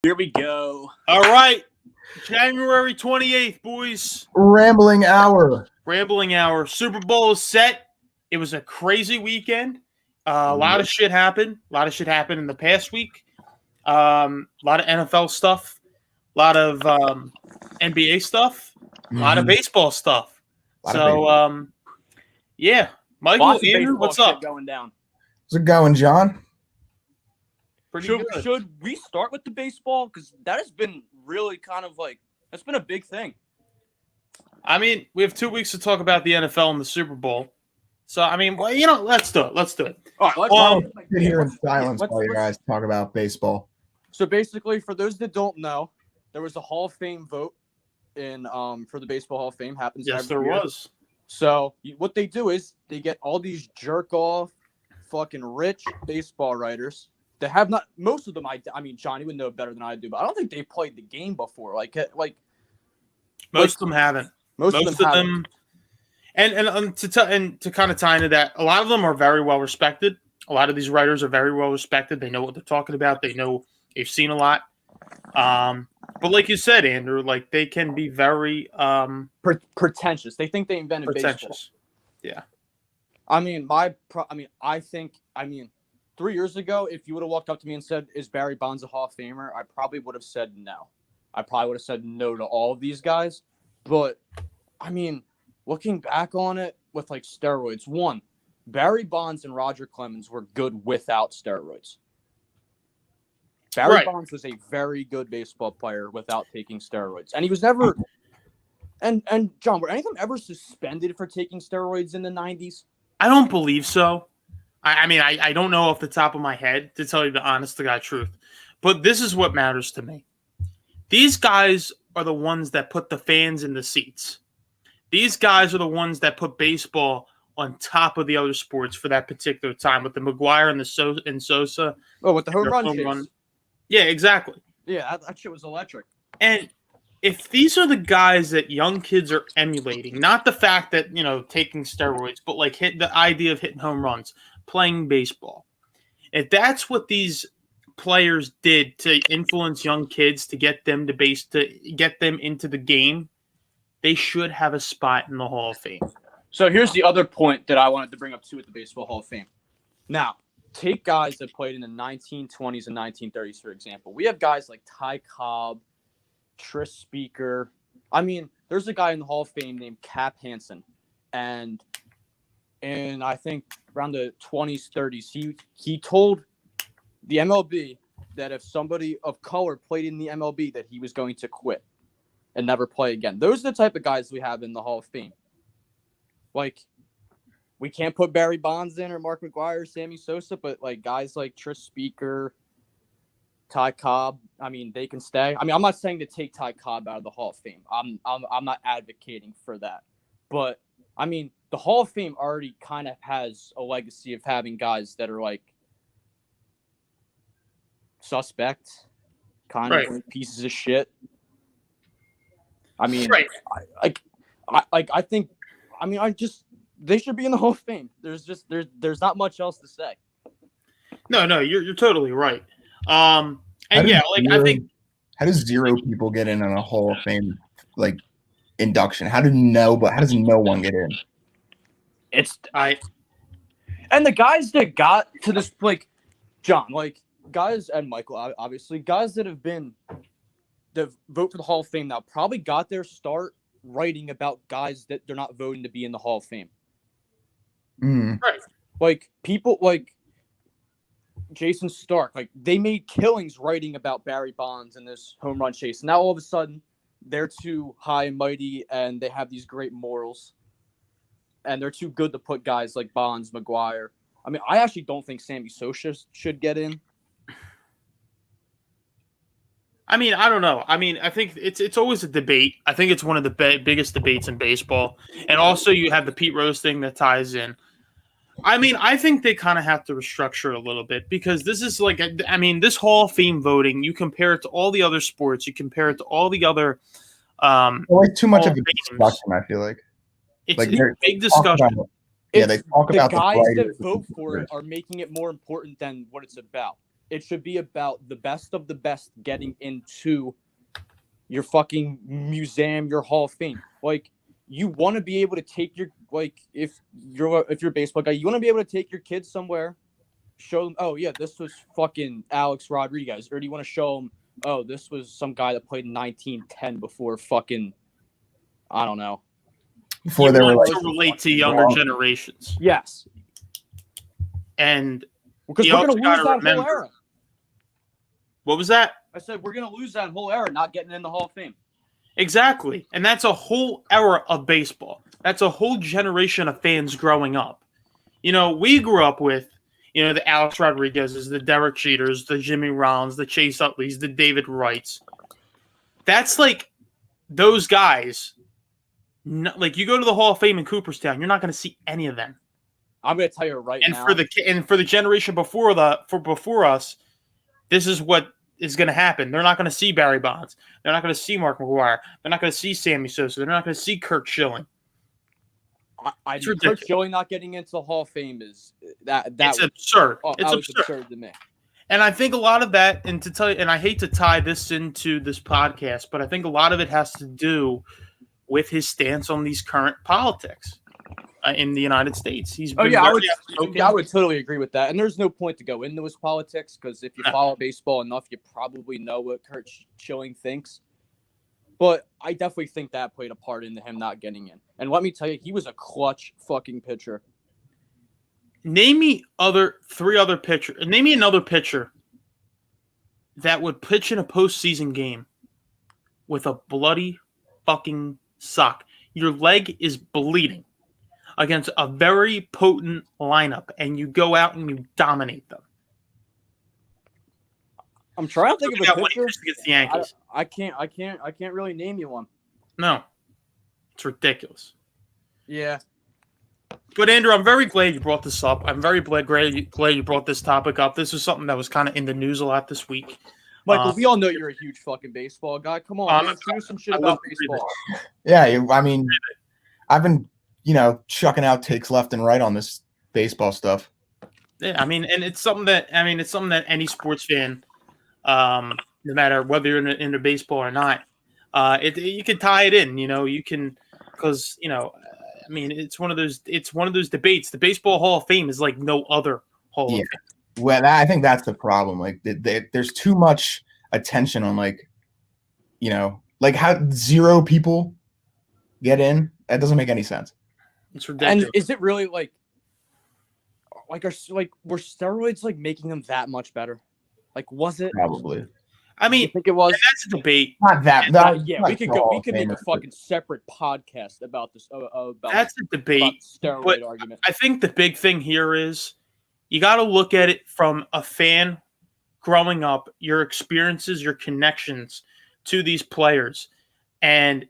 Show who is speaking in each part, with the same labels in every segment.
Speaker 1: Here we go.
Speaker 2: All right. January 28th, boys.
Speaker 3: Rambling hour.
Speaker 2: Rambling hour. Super Bowl is set. It was a crazy weekend. A lot of shit happened. A lot of shit happened in the past week. A lot of NFL stuff. A lot of NBA stuff. A lot of baseball stuff. Yeah. Michael, Andrew, what's up?
Speaker 1: Going down.
Speaker 3: How's it going, John?
Speaker 1: Should we start with the baseball? Because that has been really kind of like, that's been a big thing.
Speaker 2: I mean, we have 2 weeks to talk about the NFL and the Super Bowl. So, I mean, well, let's do it. Let's do it.
Speaker 1: All right, let's
Speaker 3: sit here in silence while you guys talk about baseball.
Speaker 1: So basically, for those that don't know, there was a Hall of Fame vote in for the Baseball Hall of Fame. Happens
Speaker 2: Yes,
Speaker 1: every
Speaker 2: there
Speaker 1: year.
Speaker 2: was.
Speaker 1: So what they do is they get all these jerk off, fucking rich baseball writers. They have not most of them. I mean, Johnny would know better than I do, but I don't think they played the game before.
Speaker 2: Most of them haven't.
Speaker 1: Most of them.
Speaker 2: And to kind of tie into that, a lot of them are very well respected. A lot of these writers are very well respected. They know what they're talking about. They know they've seen a lot. But like you said, Andrew, like they can be very
Speaker 1: pretentious. They think they invented baseball.
Speaker 2: Yeah.
Speaker 1: I mean, I think 3 years ago, if you would have walked up to me and said, "Is Barry Bonds a Hall of Famer?" I probably would have said no. I probably would have said no to all of these guys. But I mean, looking back on it with like steroids, one, Barry Bonds and Roger Clemens were good without steroids. Barry Bonds was a very good baseball player without taking steroids. And he was never and John, were any of them ever suspended for taking steroids in the 90s?
Speaker 2: I don't believe so. I mean, I don't know off the top of my head, to tell you the honest to God truth. But this is what matters to me. These guys are the ones that put the fans in the seats. These guys are the ones that put baseball on top of the other sports for that particular time, with the McGuire and the Sosa.
Speaker 1: Oh, with the home run.
Speaker 2: Yeah, exactly.
Speaker 1: Yeah, that shit was electric.
Speaker 2: And if these are the guys that young kids are emulating, not the fact that, taking steroids, but like the idea of hitting home runs, playing baseball. If that's what these players did to influence young kids to get them to get them into the game, they should have a spot in the Hall of Fame.
Speaker 1: So here's the other point that I wanted to bring up too with the Baseball Hall of Fame. Now, take guys that played in the 1920s and 1930s, for example. We have guys like Ty Cobb, Tris Speaker. I mean, there's a guy in the Hall of Fame named Cap Hansen. And I think around the 20s, 30s, he told the MLB that if somebody of color played in the MLB, that he was going to quit and never play again. Those are the type of guys we have in the Hall of Fame. Like, we can't put Barry Bonds in or Mark McGuire or Sammy Sosa, but like guys like Tris Speaker, Ty Cobb, I mean, they can stay. I mean, I'm not saying to take Ty Cobb out of the Hall of Fame. I'm not advocating for that. But I mean, the Hall of Fame already kind of has a legacy of having guys that are like suspect, kind of like pieces of shit. I mean, I think they should be in the Hall of Fame. There's not much else to say.
Speaker 2: No, you're totally right. I think
Speaker 3: how does zero people get in on a Hall of Fame like induction? How does no one get in?
Speaker 1: And the guys that got to this, like John, like guys, and Michael, obviously, guys that vote for the Hall of Fame now probably got their start writing about guys that they're not voting to be in the Hall of Fame.
Speaker 2: Right.
Speaker 1: Like people like Jason Stark, like they made killings writing about Barry Bonds and this home run chase. Now all of a sudden they're too high and mighty and they have these great morals. And they're too good to put guys like Bonds, McGuire. I mean, I actually don't think Sammy Sosa should get in.
Speaker 2: I mean, I don't know. I mean, I think it's always a debate. I think it's one of the biggest debates in baseball. And also you have the Pete Rose thing that ties in. I mean, I think they kind of have to restructure a little bit because this is like, this Hall of Fame voting, you compare it to all the other sports, you compare it to all the other
Speaker 3: too much of a discussion, I feel like.
Speaker 2: It's a big discussion.
Speaker 3: They talk about
Speaker 1: the guys that vote for it are making it more important than what it's about. It should be about the best of the best getting into your fucking museum, your Hall of Fame. Like, you want to be able to take your, like, if you're a baseball guy, you want to be able to take your kids somewhere, show them, oh yeah, this was fucking Alex Rodriguez, or do you want to show them, oh, this was some guy that played in 1910 before fucking, I don't know.
Speaker 3: Before they were
Speaker 2: want
Speaker 3: like,
Speaker 2: to relate to younger generations,
Speaker 1: Yes,
Speaker 2: and
Speaker 1: because
Speaker 2: You
Speaker 1: we're
Speaker 2: also
Speaker 1: gonna lose
Speaker 2: gotta
Speaker 1: that
Speaker 2: remember-
Speaker 1: whole era.
Speaker 2: what was that?
Speaker 1: I said we're gonna lose that whole era, not getting in the Hall of Fame.
Speaker 2: Exactly. And that's a whole era of baseball. That's a whole generation of fans growing up. You know, we grew up with, you know, the Alex Rodriguez's, the Derek Jeters, the Jimmy Rollins, the Chase Utleys, the David Wrights. That's like those guys. Like, you go to the Hall of Fame in Cooperstown, you're not going to see any of them.
Speaker 1: I'm gonna tell you right
Speaker 2: And
Speaker 1: now.
Speaker 2: for the generation before us, this is what is going to happen. They're not going to see Barry Bonds. They're not going to see Mark McGwire. They're not going to see Sammy Sosa. They're not going to see Kurt Schilling.
Speaker 1: Kurt
Speaker 2: ridiculous.
Speaker 1: Schilling not getting into the Hall of Fame is that
Speaker 2: It's
Speaker 1: was,
Speaker 2: absurd.
Speaker 1: oh,
Speaker 2: It's
Speaker 1: that was
Speaker 2: absurd.
Speaker 1: absurd to me.
Speaker 2: And I think a lot of that, and to tell you, and I hate to tie this into this podcast, but I think a lot of it has to do with his stance on these current politics in the United States. He's
Speaker 1: Oh
Speaker 2: been
Speaker 1: yeah, I
Speaker 2: very outspoken.
Speaker 1: would totally agree with that. And there's no point to go into his politics because if you follow baseball enough, you probably know what Kurt Schilling thinks. But I definitely think that played a part into him not getting in. And let me tell you, he was a clutch fucking pitcher.
Speaker 2: Name me another pitcher that would pitch in a postseason game with a bloody fucking sock. Your leg is bleeding against a very potent lineup, and you go out and you dominate them.
Speaker 1: I'm trying to think
Speaker 2: Look
Speaker 1: of
Speaker 2: at
Speaker 1: a
Speaker 2: what he
Speaker 1: pitcher.
Speaker 2: pitched against the Yankees.
Speaker 1: I can't really name you one.
Speaker 2: No, it's ridiculous.
Speaker 1: Yeah.
Speaker 2: But Andrew, I'm very glad you brought this up. I'm very glad you brought this topic up. This was something that was kind of in the news a lot this week.
Speaker 1: Michael, we all know you're a huge fucking baseball guy. Come on, man, do some shit
Speaker 2: I
Speaker 1: about
Speaker 2: love to read
Speaker 1: baseball.
Speaker 3: yeah, I mean, I've been, chucking out takes left and right on this baseball stuff.
Speaker 2: Yeah, I mean, and it's something that any sports fan, no matter whether you're into baseball or not, you can tie it in. You can, because I mean, it's one of those debates. The Baseball Hall of Fame is like no other Hall of Fame.
Speaker 3: Well, I think that's the problem. Like, there's too much attention on like how 0 people get in. That doesn't make any sense.
Speaker 2: It's ridiculous.
Speaker 1: And is it really like were steroids like making them that much better? Like, was it?
Speaker 3: Probably
Speaker 2: I
Speaker 1: I
Speaker 2: mean,
Speaker 1: think it was.
Speaker 2: that's a debate.
Speaker 3: not that.
Speaker 1: Yeah, we could go. We could make a fucking separate podcast about this. About
Speaker 2: That's a debate.
Speaker 1: steroid
Speaker 2: but
Speaker 1: argument.
Speaker 2: I think the big thing here is you got to look at it from a fan growing up, your experiences, your connections to these players. And,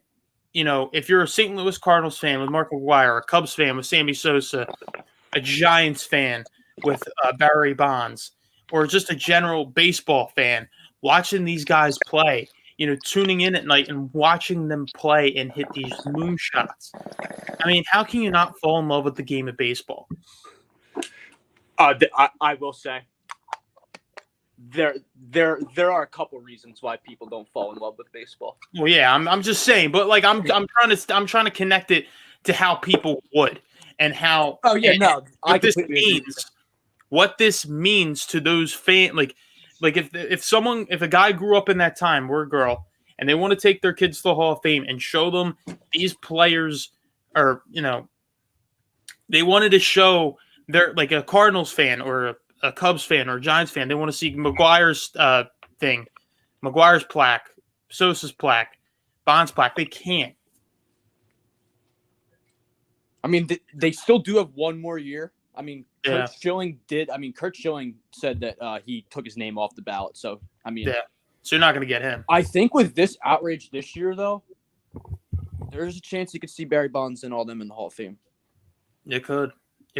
Speaker 2: if you're a St. Louis Cardinals fan with Mark McGwire, a Cubs fan with Sammy Sosa, a Giants fan with Barry Bonds, or just a general baseball fan, watching these guys play, tuning in at night and watching them play and hit these moonshots. I mean, how can you not fall in love with the game of baseball?
Speaker 1: I will say there are a couple reasons why people don't fall in love with baseball.
Speaker 2: Well, yeah, I'm just saying, but like I'm trying to connect it to how people would and how.
Speaker 1: Oh yeah,
Speaker 2: and
Speaker 1: no,
Speaker 2: what this means to those fans. Like if a guy grew up in that time, or a girl, and they want to take their kids to the Hall of Fame and show them these players are, they wanted to show they're like a Cardinals fan or a Cubs fan or a Giants fan. They want to see McGwire's thing, McGwire's plaque, Sosa's plaque, Bonds plaque. They can't.
Speaker 1: I mean, they still do have one more year. I mean,
Speaker 2: Yeah.
Speaker 1: Kurt Schilling said that he took his name off the ballot. So, I mean,
Speaker 2: Yeah. So you're not going to get him.
Speaker 1: I think with this outrage this year, though, there's a chance you could see Barry Bonds and all them in the Hall of Fame.
Speaker 2: You could.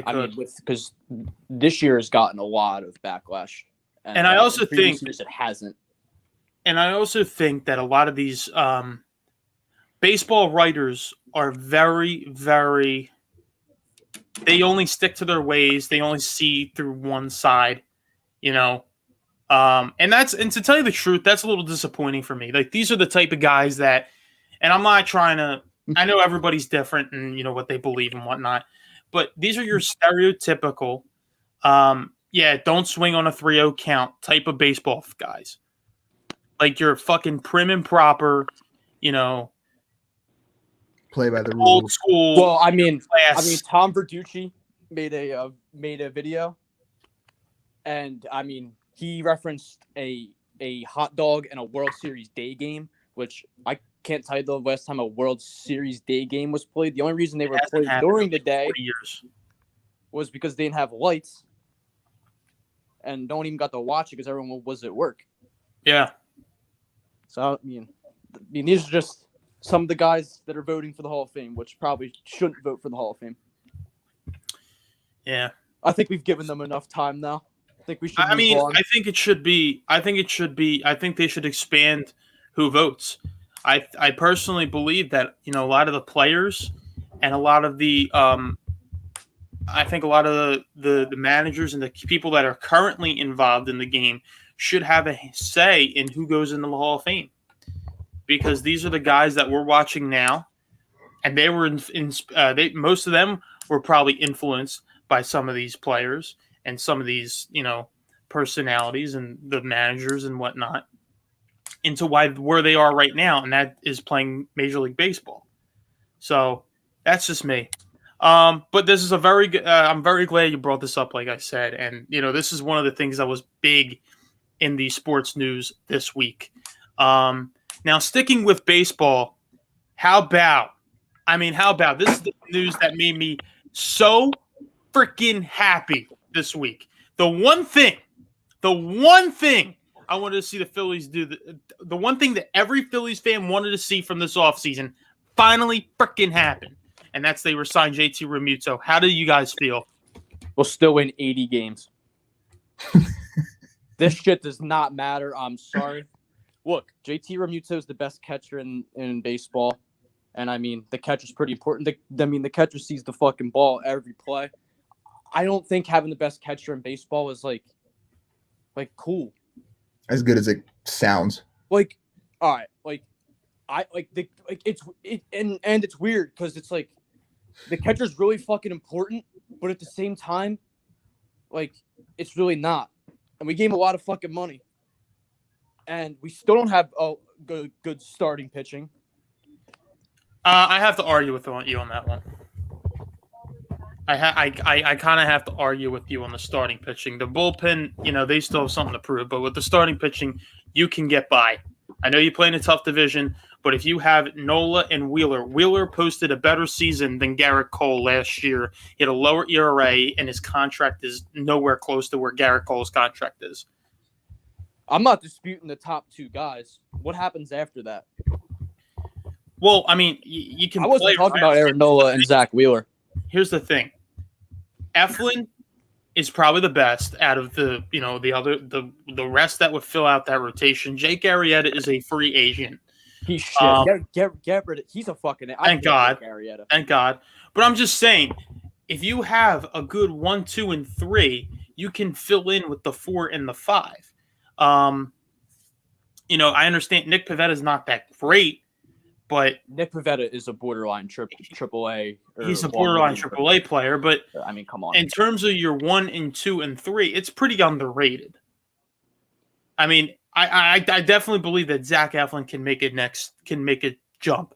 Speaker 1: I mean, because this year has gotten a lot of backlash.
Speaker 2: And I also
Speaker 1: in previous
Speaker 2: think-
Speaker 1: years it hasn't.
Speaker 2: And I also think that a lot of these baseball writers are very, very. They only stick to their ways. They only see through one side, And to tell you the truth, that's a little disappointing for me. Like, these are the type of guys that, and I'm not trying to, I know everybody's different and, you know, what they believe and whatnot, but these are your stereotypical, don't swing on a 3-0 count type of baseball guys. Like, you're fucking prim and proper, you know,
Speaker 3: Play by the
Speaker 2: old
Speaker 3: rules.
Speaker 2: school.
Speaker 1: Well, I mean,
Speaker 2: class.
Speaker 1: Tom Verducci made a video, and I mean, he referenced a hot dog and a World Series day game, which I can't tell you the last time a World Series day game was played. The only reason they were played during the day
Speaker 2: 40 years.
Speaker 1: was because they didn't have lights, and no one even got to watch it because everyone was at work.
Speaker 2: Yeah.
Speaker 1: So I mean, these are just some of the guys that are voting for the Hall of Fame, which probably shouldn't vote for the Hall of Fame.
Speaker 2: Yeah.
Speaker 1: I think we've given them enough time now. I think we should.
Speaker 2: I mean,
Speaker 1: move on.
Speaker 2: I think they should expand who votes. I personally believe that, you know, a lot of the players and a lot of the I think a lot of the managers and the people that are currently involved in the game should have a say in who goes into the Hall of Fame, because these are the guys that we're watching now, and they were most of them were probably influenced by some of these players and some of these, you know, personalities and the managers and whatnot into where they are right now, and that is playing Major League Baseball. So that's just me. But this is a very good. I'm very glad you brought this up, like I said, and you know, this is one of the things that was big in the sports news this week. Now, sticking with baseball, how about this is the news that made me so freaking happy this week. The one thing I wanted to see the Phillies do, the one thing that every Phillies fan wanted to see from this offseason finally freaking happened. And that's they re-signed JT Realmuto. How do you guys feel?
Speaker 1: We'll still win 80 games. This shit does not matter. I'm sorry. Look, JT Realmuto is the best catcher in baseball. And, I mean, the catcher's pretty important. The catcher sees the fucking ball every play. I don't think having the best catcher in baseball is, like cool.
Speaker 3: As good as it sounds.
Speaker 1: Like, all right, it's weird because it's like the catcher's really fucking important, but at the same time, like, it's really not. And we gave him a lot of fucking money, and we still don't have good starting pitching.
Speaker 2: I have to argue with you on that one. I kind of have to argue with you on the starting pitching. The bullpen, you know, they still have something to prove, but with the starting pitching, you can get by. I know you play in a tough division, but if you have Nola and Wheeler posted a better season than Garrett Cole last year. He had a lower ERA, and his contract is nowhere close to where Garrett Cole's contract is.
Speaker 1: I'm not disputing the top two guys. What happens after that?
Speaker 2: Well, I mean, you can.
Speaker 1: I wasn't talking about Aaron Nola and Zach Wheeler.
Speaker 2: Here's the thing: Eflin is probably the best out of the rest that would fill out that rotation. Jake Arrieta is a free agent.
Speaker 1: He's shit. Get rid of. He's a fucking.
Speaker 2: Thank God.
Speaker 1: Arrieta.
Speaker 2: Thank God. But I'm just saying, if you have a good 1, 2, and 3, you can fill in with the 4 and the 5. You know, I understand Nick Pivetta is not that great, but
Speaker 1: Nick Pivetta is a borderline triple A.
Speaker 2: He's a borderline AAA player, but
Speaker 1: I mean, come on.
Speaker 2: In terms of your 1 and 2 and 3, it's pretty underrated. I mean, I definitely believe that Zach Eflin can make a jump.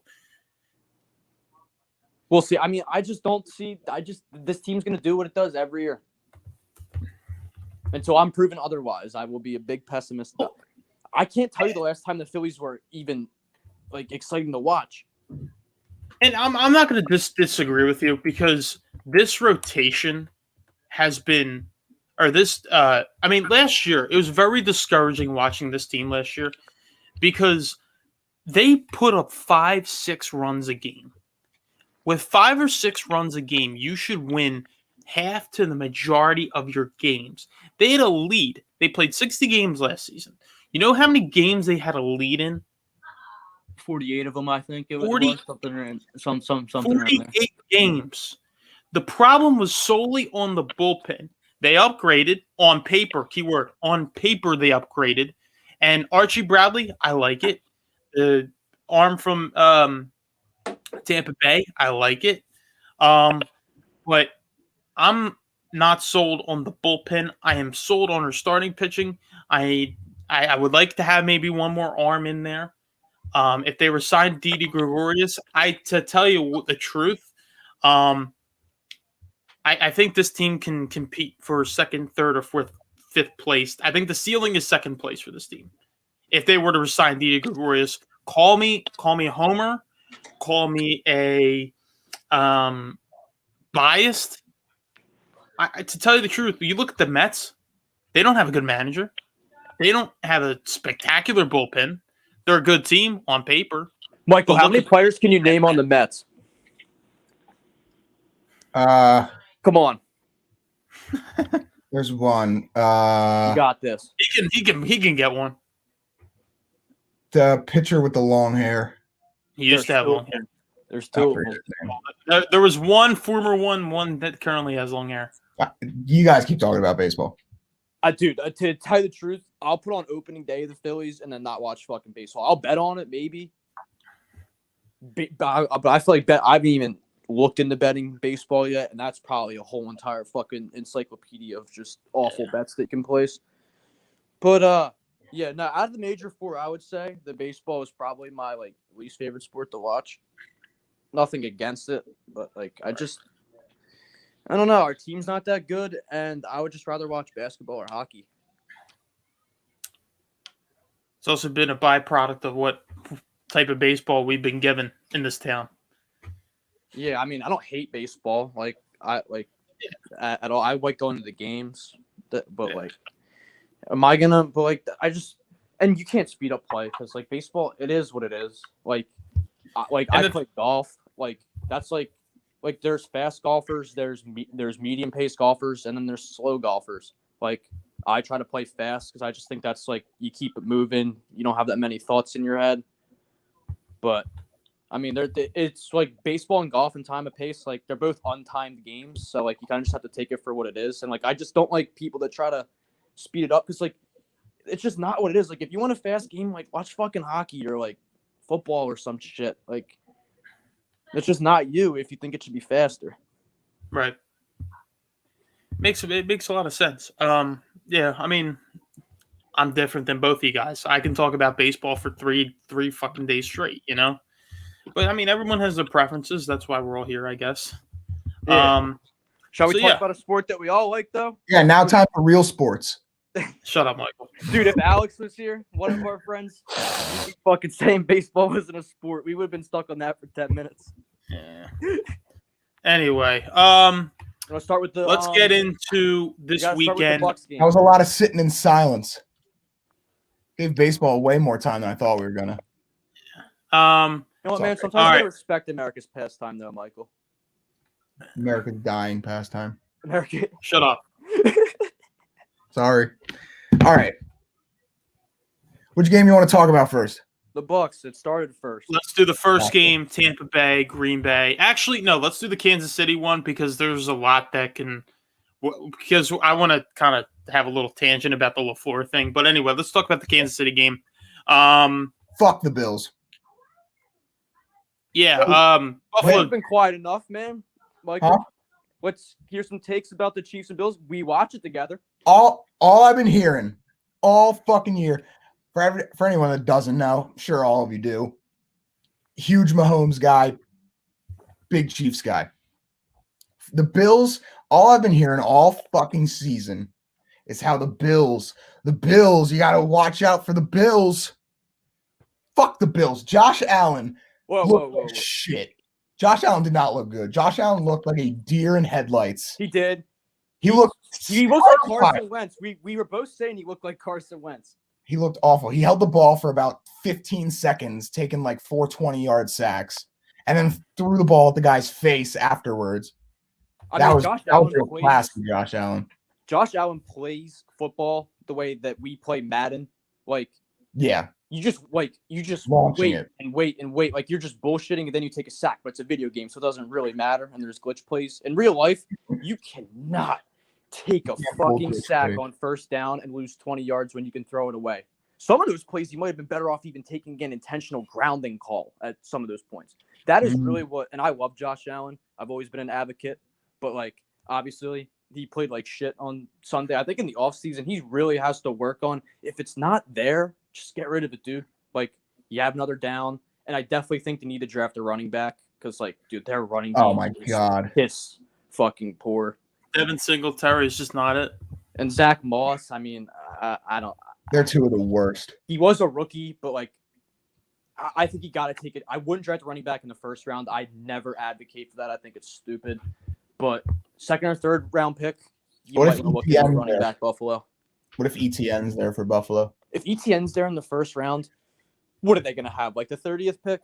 Speaker 1: We'll see. I mean, I just don't see. This team's gonna do what it does every year. Until I'm proven otherwise, I will be a big pessimist. I can't tell you the last time the Phillies were even like exciting to watch.
Speaker 2: And I'm not going to disagree with you, because this rotation has been, last year it was very discouraging watching this team last year, because they put up 5-6 runs a game. With 5 or 6 runs a game, you should win half to the majority of your games. They had a lead. They played 60 games last season. You know how many games they had a lead in?
Speaker 1: 48 of them, I think it was.
Speaker 2: 40,
Speaker 1: something around 48
Speaker 2: games. The problem was solely on the bullpen. They upgraded on paper. Keyword on paper. They upgraded, and Archie Bradley, I like it. The arm from Tampa Bay, I like it. But I'm not sold on the bullpen. I am sold on her starting pitching. I would like to have maybe one more arm in there. If they signed Didi Gregorius, to tell you the truth, I think this team can compete for second, third, or fourth, fifth place. I think the ceiling is second place for this team. If they were to resign Didi Gregorius, call me a homer, call me a biased. To tell you the truth, you look at the Mets, they don't have a good manager. They don't have a spectacular bullpen. They're a good team on paper.
Speaker 1: Michael, how many players can you name on the Mets? Come on.
Speaker 3: There's one.
Speaker 1: You got this.
Speaker 2: He can get one.
Speaker 3: The pitcher with the long hair.
Speaker 2: He used to have long hair.
Speaker 1: There's two.
Speaker 2: There was one former one that currently has long hair.
Speaker 3: You guys keep talking about baseball.
Speaker 1: Dude, to tell you the truth, I'll put on opening day of the Phillies and then not watch fucking baseball. I'll bet on it, maybe. But I feel like I haven't even looked into betting baseball yet, and that's probably a whole entire fucking encyclopedia of just awful bets that you can place. But yeah, no, out of the major four, I would say the baseball is probably my least favorite sport to watch. Nothing against it, but I don't know. Our team's not that good, and I would just rather watch basketball or hockey.
Speaker 2: It's also been a byproduct of what type of baseball we've been given in this town.
Speaker 1: Yeah, I mean, I don't hate baseball at all. I like going to the games, but am I gonna? But and you can't speed up play because baseball, it is what it is. I play golf. That's there's fast golfers, there's medium pace golfers, and then there's slow golfers. I try to play fast because I just think that's you keep it moving. You don't have that many thoughts in your head. But I mean, it's baseball and golf and time of pace. They're both untimed games, so you kind of just have to take it for what it is. And I just don't like people that try to speed it up because it's just not what it is. If you want a fast game, watch fucking hockey or football or some shit. It's just not you if you think it should be faster.
Speaker 2: Right. It makes a lot of sense. Yeah, I mean, I'm different than both of you guys. I can talk about baseball for three fucking days straight, But I mean, everyone has their preferences. That's why we're all here, I guess.
Speaker 1: Yeah. Shall we talk about a sport that we all like, though?
Speaker 3: Yeah, now time for real sports.
Speaker 2: Shut up, Michael.
Speaker 1: Dude, if Alex was here, one of our friends, he'd be fucking saying baseball wasn't a sport. We would have been stuck on that for 10 minutes.
Speaker 2: Yeah. Anyway,
Speaker 1: let's start with the.
Speaker 2: Let's get into this weekend.
Speaker 3: That was a lot of sitting in silence. Gave baseball way more time than I thought we were gonna.
Speaker 1: You know what, man? Sometimes I respect America's pastime, though, Michael.
Speaker 3: America's dying pastime.
Speaker 1: America.
Speaker 2: Shut up.
Speaker 3: Sorry. All right. Which game you want to talk about first?
Speaker 1: The Bucks. It started first.
Speaker 2: Let's do the first game, Tampa Bay, Green Bay. Actually, no, let's do the Kansas City one because there's a lot that can – because I want to kind of have a little tangent about the LaFleur thing. But anyway, let's talk about the Kansas City game.
Speaker 3: Fuck the Bills.
Speaker 2: Yeah.
Speaker 1: Buffalo's been quiet enough, man. Michael, let's hear some takes about the Chiefs and Bills. We watch it together.
Speaker 3: All I've been hearing all fucking year – For anyone that doesn't know, I'm sure all of you do. Huge Mahomes guy, big Chiefs guy. The Bills, all I've been hearing all fucking season is how the Bills, you got to watch out for the Bills. Fuck the Bills. Josh Allen looked like shit. Josh Allen did not look good. Josh Allen looked like a deer in headlights.
Speaker 1: He did.
Speaker 3: He looked
Speaker 1: like Carson Wentz. We were both saying he looked like Carson Wentz.
Speaker 3: He looked awful. He held the ball for about 15 seconds, taking 4 20-yard sacks, and then threw the ball at the guy's face afterwards. That was real classy, Josh Allen.
Speaker 1: Josh Allen plays football the way that we play Madden.
Speaker 3: Yeah.
Speaker 1: You just wait and wait. You're just bullshitting, and then you take a sack, but it's a video game, so it doesn't really matter, and there's glitch plays. In real life, you cannot take a fucking sack on first down and lose 20 yards when you can throw it away. Some of those plays, you might have been better off even taking an intentional grounding call at some of those points. That is really what, and I love Josh Allen. I've always been an advocate, but like, obviously he played like shit on Sunday. I think in the offseason, he really has to work on, if it's not there, just get rid of it, dude. Like, you have another down, and I definitely think they need to draft a running back because, like, dude, their running game
Speaker 3: Oh my God.
Speaker 1: piss fucking poor.
Speaker 2: Devin Singletary is just not it.
Speaker 1: And Zach Moss, I mean, I don't.
Speaker 3: They're two of the worst.
Speaker 1: He was a rookie, but like, I think you got to take it. I wouldn't draft a running back in the first round. I'd never advocate for that. I think it's stupid. But second or third round pick, you
Speaker 3: What
Speaker 1: might
Speaker 3: if
Speaker 1: want to look at
Speaker 3: ETN
Speaker 1: running
Speaker 3: there?
Speaker 1: back Buffalo.
Speaker 3: What if ETN's there for Buffalo?
Speaker 1: If ETN's there in the first round, what are they going to have? Like the 30th pick?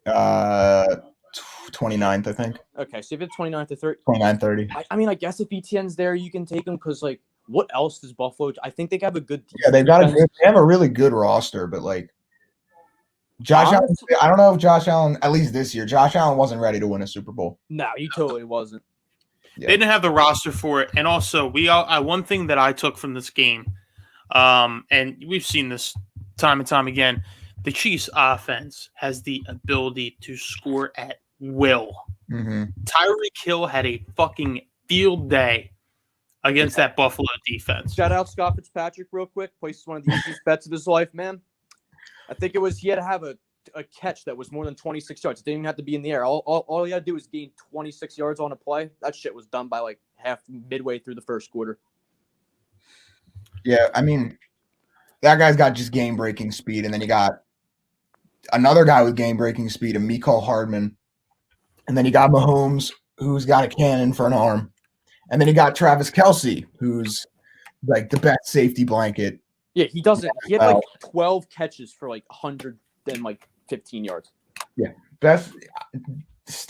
Speaker 3: 29th, I think.
Speaker 1: Okay, so if it's 29th to 30.
Speaker 3: 29, 30.
Speaker 1: I mean, I guess if ETN's there, you can take him because, like, what else does Buffalo? I think they have a good.
Speaker 3: Yeah, they
Speaker 1: defense.
Speaker 3: have a really good roster, but like Josh Allen, I don't know if Josh Allen, at least this year, Josh Allen wasn't ready to win a Super Bowl.
Speaker 1: No, he totally wasn't.
Speaker 3: Yeah.
Speaker 2: They didn't have the roster for it, and also one thing that I took from this game, and we've seen this time and time again, the Chiefs' offense has the ability to score at will.
Speaker 3: Mm-hmm.
Speaker 2: Tyreek Hill had a fucking field day against that Buffalo defense.
Speaker 1: Shout out Scott Fitzpatrick real quick. Places one of the easiest bets of his life, man. I think it was he had to have a catch that was more than 26 yards. It didn't even have to be in the air. All he had to do was gain 26 yards on a play. That shit was done by like midway through the first quarter.
Speaker 3: Yeah, I mean, that guy's got just game-breaking speed, and then you got another guy with game-breaking speed, and Mecole Hardman, and then you got Mahomes, who's got a cannon for an arm, and then you got Travis Kelce, who's like the best safety blanket.
Speaker 1: Yeah, he doesn't. He had like 12 catches for like 115 yards.
Speaker 3: Yeah, best.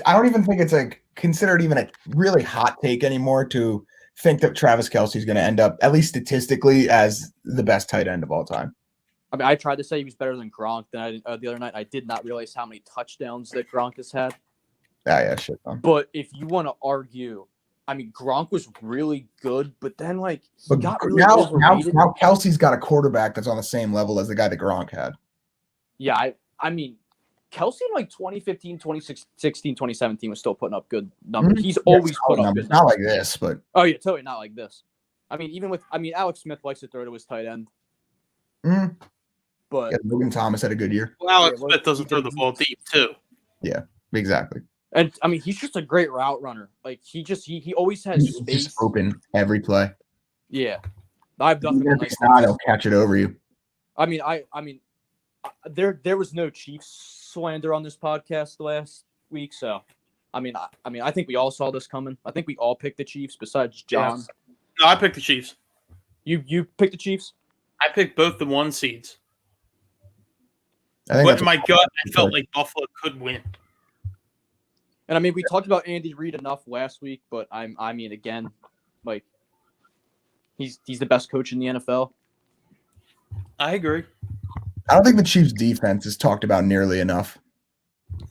Speaker 3: I don't even think it's like considered even a really hot take anymore to think that Travis Kelce is going to end up, at least statistically, as the best tight end of all time.
Speaker 1: I mean, I tried to say he was better than Gronk the other night. I did not realize how many touchdowns that Gronk has had.
Speaker 3: Yeah, shit.
Speaker 1: But if you want to argue, I mean, Gronk was really good, but then like he got really
Speaker 3: now
Speaker 1: overrated.
Speaker 3: Kelsey's got a quarterback that's on the same level as the guy that Gronk had.
Speaker 1: Yeah, I mean, Kelce in like 2015, 2016, 2017 was still putting up good numbers. He's always put up good numbers.
Speaker 3: Not like this, but
Speaker 1: oh yeah, totally not like this. I mean, Alex Smith likes to throw to his tight end, but
Speaker 3: Logan Thomas had a good year.
Speaker 2: Well, Alex Smith doesn't throw the ball deep too.
Speaker 3: Yeah, exactly.
Speaker 1: And I mean, he's just a great route runner. Like he always has
Speaker 3: He's
Speaker 1: space.
Speaker 3: just open every play.
Speaker 1: Yeah, I've done.
Speaker 3: Even if he's not, he'll catch it over you.
Speaker 1: I mean, there was no Chiefs slander on this podcast last week, so I think we all saw this coming. I think we all picked the Chiefs besides John.
Speaker 2: Yes. No, I picked the Chiefs.
Speaker 1: You picked the Chiefs?
Speaker 2: I picked both the 1 seeds.
Speaker 3: I think
Speaker 2: But
Speaker 3: that's
Speaker 2: in my gut, I felt like Buffalo could win.
Speaker 1: And I mean, we talked about Andy Reid enough last week, but I mean, again, like he's the best coach in the NFL.
Speaker 2: I agree.
Speaker 3: I don't think the Chiefs' defense is talked about nearly enough.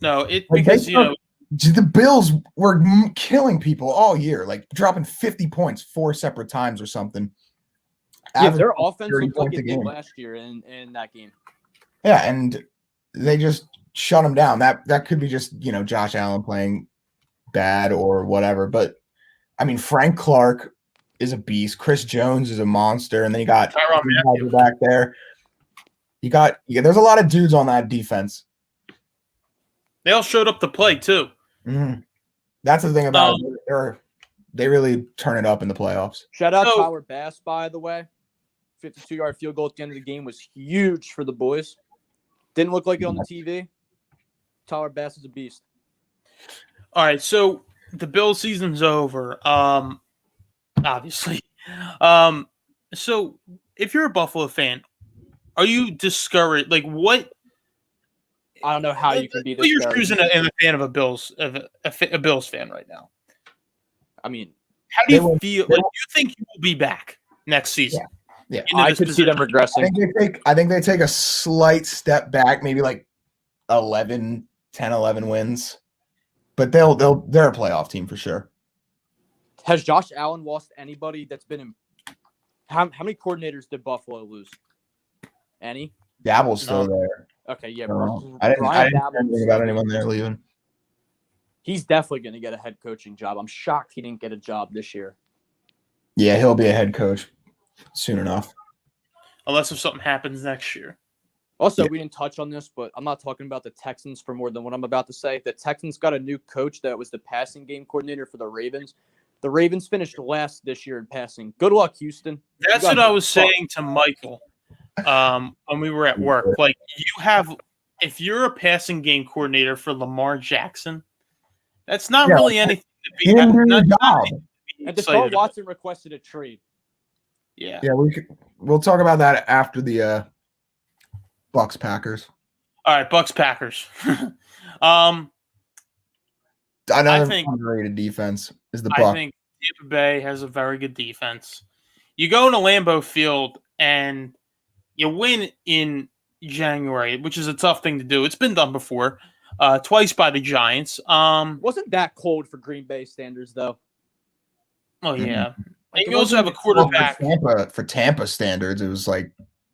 Speaker 2: No,
Speaker 3: Because the Bills were killing people all year, like dropping 50 points 4 separate times or something.
Speaker 1: Yeah, their offense
Speaker 3: 30
Speaker 1: looked like
Speaker 3: points a
Speaker 1: it did
Speaker 3: game.
Speaker 1: last year in that game.
Speaker 3: Yeah, and they just shut them down. That could be just, Josh Allen playing bad or whatever. But, I mean, Frank Clark is a beast. Chris Jones is a monster. And then you got
Speaker 2: Tyrann Mathieu
Speaker 3: back there. There's a lot of dudes on that defense.
Speaker 2: They all showed up to play, too.
Speaker 3: Mm-hmm. That's the thing about it. They really turn it up in the playoffs.
Speaker 1: Shout out Tyler Bass, by the way. 52-yard field goal at the end of the game was huge for the boys. Didn't look like it on the TV. Tyler Bass is a beast.
Speaker 2: All right, so the Bills season's over, obviously. So if you're a Buffalo fan, are you discouraged? Like, what?
Speaker 1: I don't know how you can be
Speaker 2: What you're
Speaker 1: discouraged.
Speaker 2: choosing a fan of a Bills fan right now?
Speaker 1: I mean,
Speaker 2: How do you feel? Like, do you think you will be back next season?
Speaker 3: Yeah.
Speaker 1: I could see them
Speaker 3: I
Speaker 1: regressing.
Speaker 3: think they take a slight step back, maybe like 10, 11 wins. But they're a playoff team for sure.
Speaker 1: Has Josh Allen lost anybody that's been in? How many coordinators did Buffalo lose? Any?
Speaker 3: Dabble's still
Speaker 2: No.
Speaker 3: there.
Speaker 1: Okay, yeah.
Speaker 3: I didn't
Speaker 1: Brian
Speaker 3: hear
Speaker 1: Daboll
Speaker 3: anything
Speaker 1: was
Speaker 3: about
Speaker 1: still
Speaker 3: anyone there leaving.
Speaker 1: He's definitely going to get a head coaching job. I'm shocked he didn't get a job this year.
Speaker 3: Yeah, he'll be a head coach soon enough.
Speaker 2: Unless if something happens next year.
Speaker 1: Also,
Speaker 3: Yeah.
Speaker 1: we didn't touch on this, but I'm not talking about the Texans for more than what I'm about to say. The Texans got a new coach that was the passing game coordinator for the Ravens. The Ravens finished last this year in passing. Good luck, Houston.
Speaker 2: That's what I was saying to Michael when we were at work. Like, if you're a passing game coordinator for Lamar Jackson, that's not really anything to be
Speaker 3: He didn't do the
Speaker 2: not
Speaker 3: job.
Speaker 2: anything to be
Speaker 1: And
Speaker 2: excited
Speaker 1: Deshaun
Speaker 2: about.
Speaker 1: Watson requested a trade.
Speaker 2: Yeah.
Speaker 3: Yeah, we'll talk about that after the Bucks Packers.
Speaker 2: All right, Bucks Packers.
Speaker 3: Another
Speaker 2: think-
Speaker 3: underrated defense is the
Speaker 2: I
Speaker 3: Bucks.
Speaker 2: think Tampa Bay has a very good defense. You go into Lambeau Field and you win in January, which is a tough thing to do. It's been done before, twice by the Giants.
Speaker 1: Wasn't that cold for Green Bay standards, though?
Speaker 2: Oh yeah,
Speaker 1: Like,
Speaker 2: and you also have a
Speaker 3: Well,
Speaker 2: quarterback.
Speaker 3: for Tampa standards, it was like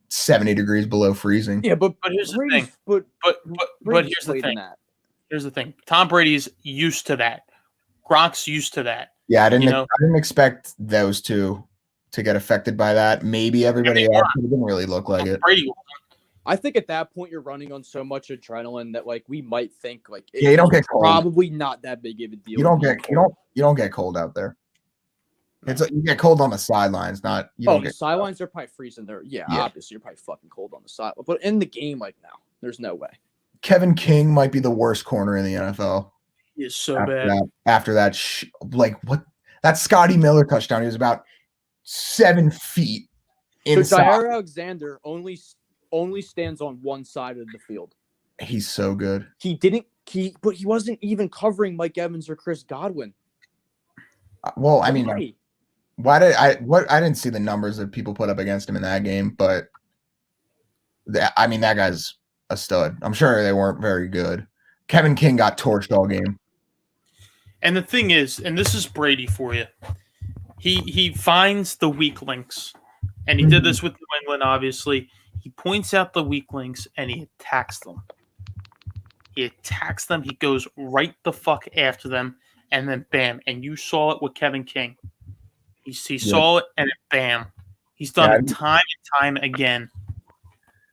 Speaker 3: 70 degrees below freezing.
Speaker 1: Yeah, but
Speaker 2: But here's the
Speaker 1: Brady's-
Speaker 2: thing.
Speaker 1: But
Speaker 2: But
Speaker 1: Brady's
Speaker 2: here's the
Speaker 1: played in
Speaker 2: thing.
Speaker 1: that.
Speaker 2: Here's the thing. Tom Brady's used to that. Gronk's used to that.
Speaker 3: Yeah, I
Speaker 2: You know-
Speaker 3: didn't expect those two to get affected by that. Maybe everybody
Speaker 2: they
Speaker 3: else,
Speaker 2: weren't.
Speaker 3: but it didn't really look like it.
Speaker 2: Brady.
Speaker 1: I think at that point you're running on so much adrenaline that like we might think like
Speaker 3: Yeah, you don't
Speaker 1: it's
Speaker 3: get cold.
Speaker 1: probably not that big of a deal.
Speaker 3: You don't get cold out there. You get cold on the sidelines, not you
Speaker 1: Oh,
Speaker 3: don't
Speaker 1: the
Speaker 3: get
Speaker 1: sidelines are probably freezing there. Yeah,
Speaker 3: Yeah.
Speaker 1: obviously you're probably fucking cold on the side. But in the game, like now, there's no way.
Speaker 3: Kevin King might be the worst corner in the NFL.
Speaker 2: He is so
Speaker 3: after
Speaker 2: bad.
Speaker 3: that, after that like what that Scotty Miller touchdown, he was about 7 feet
Speaker 1: So
Speaker 3: inside.
Speaker 1: Jair Alexander only stands on one side of the field.
Speaker 3: He's so good.
Speaker 1: But he wasn't even covering Mike Evans or Chris Godwin.
Speaker 3: Well, I mean,
Speaker 1: Why?
Speaker 3: I didn't see the numbers that people put up against him in that game, but that guy's a stud. I'm sure they weren't very good. Kevin King got torched all game.
Speaker 2: And the thing is, and this is Brady for you, he finds the weak links. And he did this with New England, obviously. He points out the weak links and he attacks them. He goes right the fuck after them. And then bam. And you saw it with Kevin King. He saw it and bam. He's done it time and time again.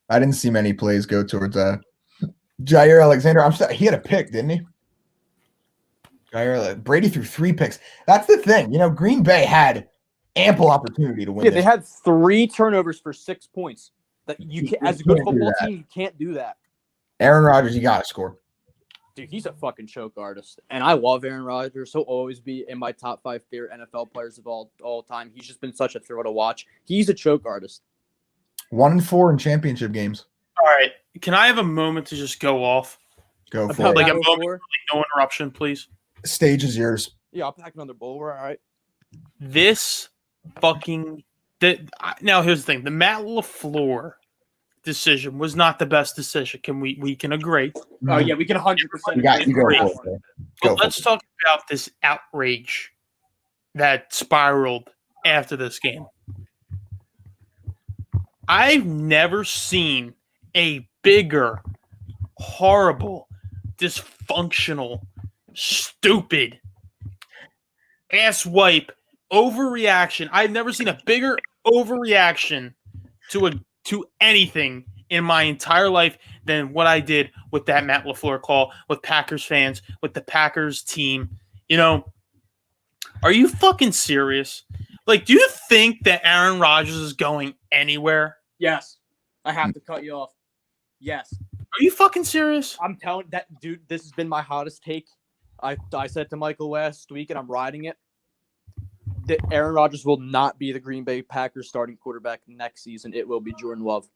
Speaker 3: I didn't see many plays go towards Jair Alexander. He had a pick, didn't he? Brady threw 3 picks. That's the thing. Green Bay had ample opportunity to win.
Speaker 1: Yeah, they had 3 turnovers for 6 points. That you can, as a good
Speaker 3: can't do
Speaker 1: football
Speaker 3: that.
Speaker 1: team, you can't do that.
Speaker 3: Aaron Rodgers, you got to score.
Speaker 1: Dude, he's a fucking choke artist. And I love Aaron Rodgers. He'll always be in my top 5 favorite NFL players of all time. He's just been such a thrill to watch. He's a choke artist.
Speaker 3: 1-4 in championship games.
Speaker 2: All right. Can I have a moment to just go off?
Speaker 3: Go for
Speaker 1: About
Speaker 3: it.
Speaker 2: Like a
Speaker 1: that
Speaker 2: moment,
Speaker 1: before?
Speaker 2: no interruption, please.
Speaker 3: Stage is yours.
Speaker 1: Yeah, I'll pack another bowl. We're all right.
Speaker 2: This fucking now here's the thing: the Matt LaFleur decision was not the best decision. We can agree?
Speaker 1: Oh, yeah, we can 100%.
Speaker 3: You go
Speaker 2: Great.
Speaker 3: for it. Go
Speaker 2: But
Speaker 3: for
Speaker 2: let's
Speaker 3: it.
Speaker 2: talk about this outrage that spiraled after this game. I've never seen a bigger, horrible, dysfunctional, stupid, asswipe overreaction. I've never seen a bigger overreaction to anything in my entire life than what I did with that Matt LaFleur call with Packers fans, with the Packers team. Are you fucking serious? Like, do you think that Aaron Rodgers is going anywhere?
Speaker 1: Yes. I have to cut you off. Yes.
Speaker 2: Are you fucking serious?
Speaker 1: I'm telling that dude, this has been my hottest take. I said to Michael last week, and I'm riding it. That Aaron Rodgers will not be the Green Bay Packers starting quarterback next season. It will be Jordan Love.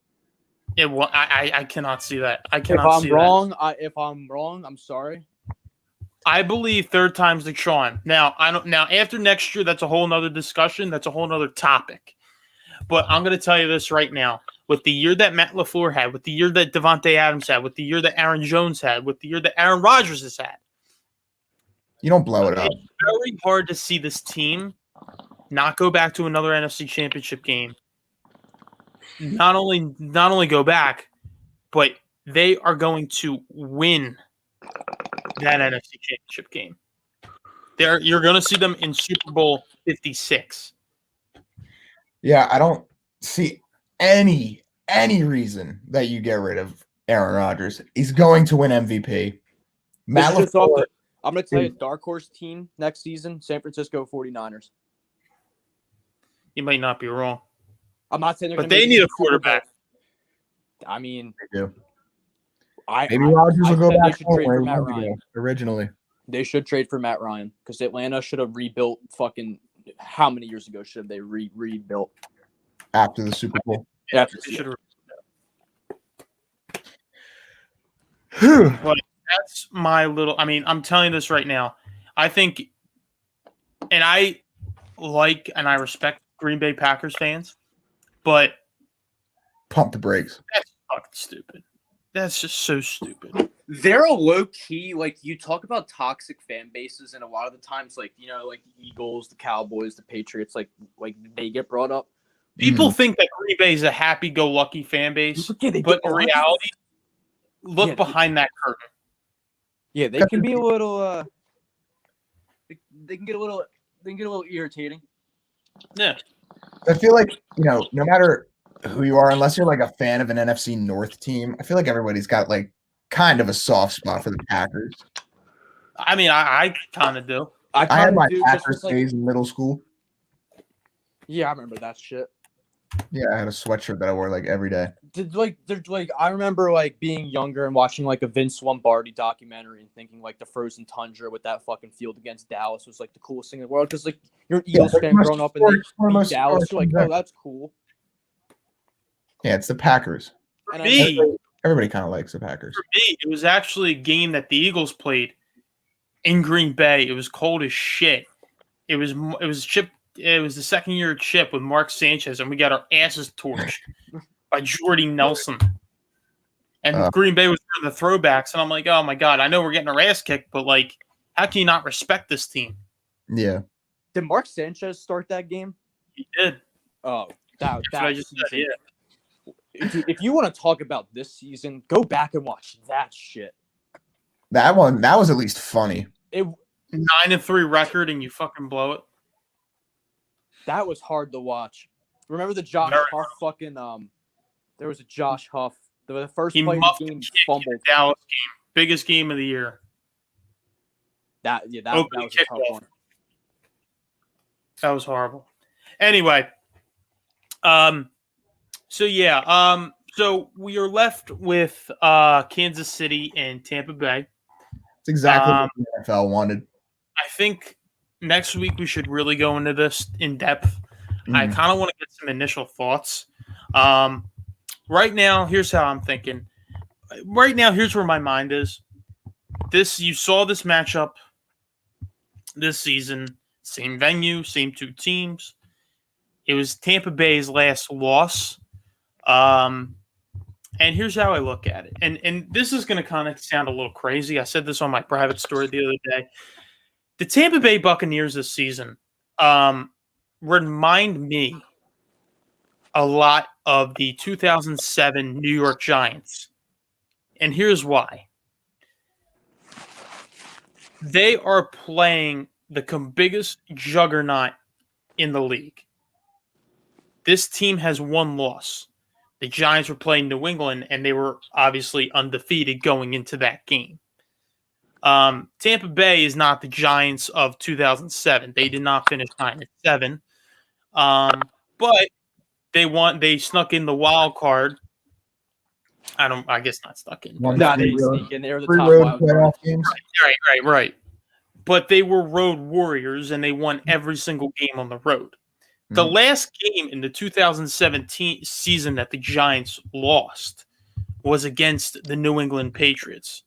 Speaker 2: I cannot see that. I
Speaker 1: If
Speaker 2: cannot see
Speaker 1: I'm wrong, if I'm wrong, I'm sorry.
Speaker 2: I believe third time's the charm. Now after next year, that's a whole nother discussion. That's a whole nother topic. But I'm going to tell you this right now. With the year that Matt LaFleur had, with the year that Devontae Adams had, with the year that Aaron Jones had, with the year that Aaron Rodgers has had,
Speaker 3: You don't blow it up.
Speaker 2: It's very hard to see this team not go back to another NFC Championship game. Not only go back, but they are going to win that NFC Championship game. You're going to see them in Super Bowl 56.
Speaker 3: Yeah, I don't see any reason that you get rid of Aaron Rodgers. He's going to win MVP. Matt
Speaker 1: This is off
Speaker 3: LaFleur,
Speaker 1: the- I'm going to tell you, dark horse team next season, San Francisco 49ers.
Speaker 2: You might not be wrong.
Speaker 1: I'm not saying they're
Speaker 2: But
Speaker 1: gonna
Speaker 2: they
Speaker 1: make
Speaker 2: need
Speaker 1: it
Speaker 2: a
Speaker 1: to the Super Bowl.
Speaker 2: quarterback.
Speaker 1: I mean,
Speaker 3: they do.
Speaker 1: Maybe
Speaker 3: Maybe Rodgers will go
Speaker 1: said they
Speaker 3: back
Speaker 1: should
Speaker 3: home
Speaker 1: trade
Speaker 3: where
Speaker 1: for
Speaker 3: he
Speaker 1: Matt
Speaker 3: wanted to
Speaker 1: Ryan.
Speaker 3: go originally.
Speaker 1: They should trade for Matt Ryan because Atlanta should have rebuilt fucking how many years ago should they rebuilt?
Speaker 3: After the Super Bowl.
Speaker 1: After
Speaker 2: They should have-
Speaker 3: Whew.
Speaker 2: That's my little. I mean, I'm telling you this right now. I think, and I like and I respect Green Bay Packers fans, but
Speaker 3: Pump the brakes.
Speaker 2: that's fucking stupid. That's just so stupid.
Speaker 1: They're a low key, like you talk about toxic fan bases, and a lot of the times, like like the Eagles, the Cowboys, the Patriots, like they get brought up.
Speaker 2: People think that Green Bay is a happy-go-lucky fan base,
Speaker 1: Yeah, they
Speaker 2: but
Speaker 1: get-
Speaker 2: in reality, look
Speaker 1: Yeah,
Speaker 2: behind that curtain.
Speaker 1: Yeah, they can be a little. They can get a little. They can get a little irritating.
Speaker 2: Yeah,
Speaker 3: I feel like, no matter who you are, unless you're like a fan of an NFC North team, I feel like everybody's got like kind of a soft spot for the Packers.
Speaker 2: I mean, I kind of do.
Speaker 3: I had
Speaker 1: kinda
Speaker 3: my
Speaker 1: do, just
Speaker 3: Packers
Speaker 1: like-
Speaker 3: days in middle school.
Speaker 1: Yeah, I remember that shit.
Speaker 3: Yeah, I had a sweatshirt that I wore like every day.
Speaker 1: I remember like being younger and watching like a Vince Lombardi documentary and thinking like the frozen tundra with that fucking field against Dallas was like the coolest thing in the world because like you're an Eagles
Speaker 3: that's
Speaker 1: fan
Speaker 3: most
Speaker 1: growing up and
Speaker 3: historic- one of the
Speaker 1: they
Speaker 3: most
Speaker 1: beat Dallas.
Speaker 3: historic
Speaker 1: You're like,
Speaker 3: things
Speaker 1: oh,
Speaker 3: ever.
Speaker 1: that's cool.
Speaker 3: Yeah, it's the Packers.
Speaker 2: For
Speaker 1: And I
Speaker 2: me,
Speaker 3: Everybody kind of likes the Packers.
Speaker 2: for me, it was actually a game that the Eagles played in Green Bay. It was cold as shit. It was Chip. It was the second year of Chip with Mark Sanchez, and we got our asses torched by Jordy Nelson. And Green Bay was doing the throwbacks, and I'm like, oh my god, I know we're getting our ass kicked, but like, how can you not respect this team?
Speaker 3: Yeah.
Speaker 1: Did Mark Sanchez start that game?
Speaker 2: He did.
Speaker 1: Oh, that
Speaker 2: That's what I just said.
Speaker 1: season.
Speaker 2: Yeah.
Speaker 1: If you want to talk about this season, go back and watch that shit.
Speaker 3: That was at least funny.
Speaker 2: 9-3 record, and you fucking blow it.
Speaker 1: That was hard to watch. Remember the Josh
Speaker 2: Very
Speaker 1: Huff fucking there was a Josh Huff. The first
Speaker 2: He
Speaker 1: play of
Speaker 2: muffed
Speaker 1: the
Speaker 2: the
Speaker 1: game
Speaker 2: kick in
Speaker 1: fumbled.
Speaker 2: the Dallas game, biggest game of the year.
Speaker 1: That
Speaker 2: Opening
Speaker 1: was a tough
Speaker 2: kickoff.
Speaker 1: one.
Speaker 2: That was horrible. Anyway, so we are left with Kansas City and Tampa Bay.
Speaker 3: It's exactly what the NFL wanted.
Speaker 2: I think next week we should really go into this in depth. I kind of want to get some initial thoughts. Right now, here's how I'm thinking. Right now, here's where my mind is. You saw this matchup this season, same venue, same two teams. It was Tampa Bay's last loss. And here's how I look at it. And this is going to kind of sound a little crazy. I said this on my private story the other day. The Tampa Bay Buccaneers this season remind me a lot of the 2007 New York Giants. And here's why. They are playing the biggest juggernaut in the league. This team has one loss. The Giants were playing New England, and they were obviously undefeated going into that game. Tampa Bay is not the Giants of 2007. They did not finish 9-7. But they won. They snuck in the wild card. I guess not stuck in.
Speaker 3: One
Speaker 1: Nah,
Speaker 3: free
Speaker 1: they
Speaker 3: road-
Speaker 1: sneak in. They were the
Speaker 3: free
Speaker 1: top
Speaker 3: road
Speaker 1: wild card.
Speaker 3: playoff games.
Speaker 2: Right. But they were road warriors, and they won every single game on the road. The last game in the 2017 season that the Giants lost was against the New England Patriots.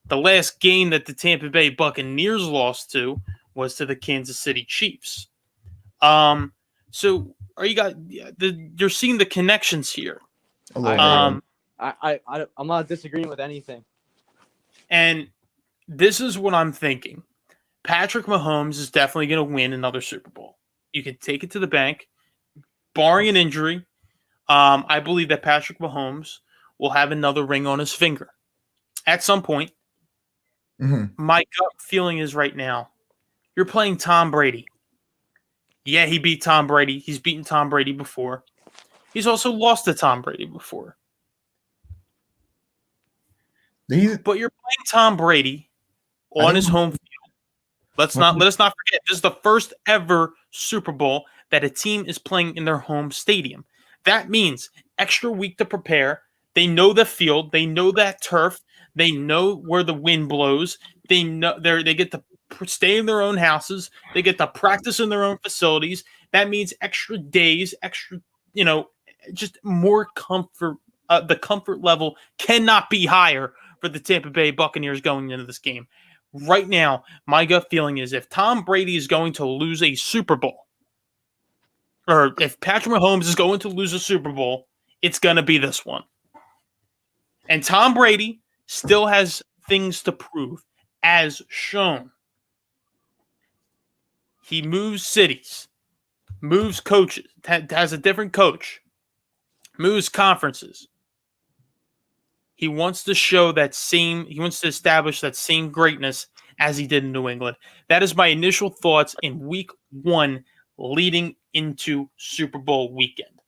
Speaker 2: The last game that the Tampa Bay Buccaneers lost to was to the Kansas City Chiefs. So you're seeing the connections here.
Speaker 3: A little bit.
Speaker 1: I'm not disagreeing with anything.
Speaker 2: And this is what I'm thinking. Patrick Mahomes is definitely going to win another Super Bowl. You can take it to the bank, barring an injury. I believe that Patrick Mahomes will have another ring on his finger at some point.
Speaker 3: Mm-hmm.
Speaker 2: My gut feeling is right now, you're playing Tom Brady. Yeah, he beat Tom Brady. He's beaten Tom Brady before. He's also lost to Tom Brady before. But you're playing Tom Brady on his home field. Let us not forget, this is the first ever Super Bowl that a team is playing in their home stadium. That means extra week to prepare. They know the field. They know that turf. They know where the wind blows. They know they get to stay in their own houses. They get to practice in their own facilities. That means extra days, extra, just more comfort. The comfort level cannot be higher for the Tampa Bay Buccaneers going into this game. Right now, my gut feeling is if Tom Brady is going to lose a Super Bowl, or if Patrick Mahomes is going to lose a Super Bowl, it's going to be this one. And Tom Brady still has things to prove, as shown. He moves cities, moves coaches, has a different coach, moves conferences. He wants to he wants to establish that same greatness as he did in New England. That is my initial thoughts in week 1 leading into Super Bowl weekend.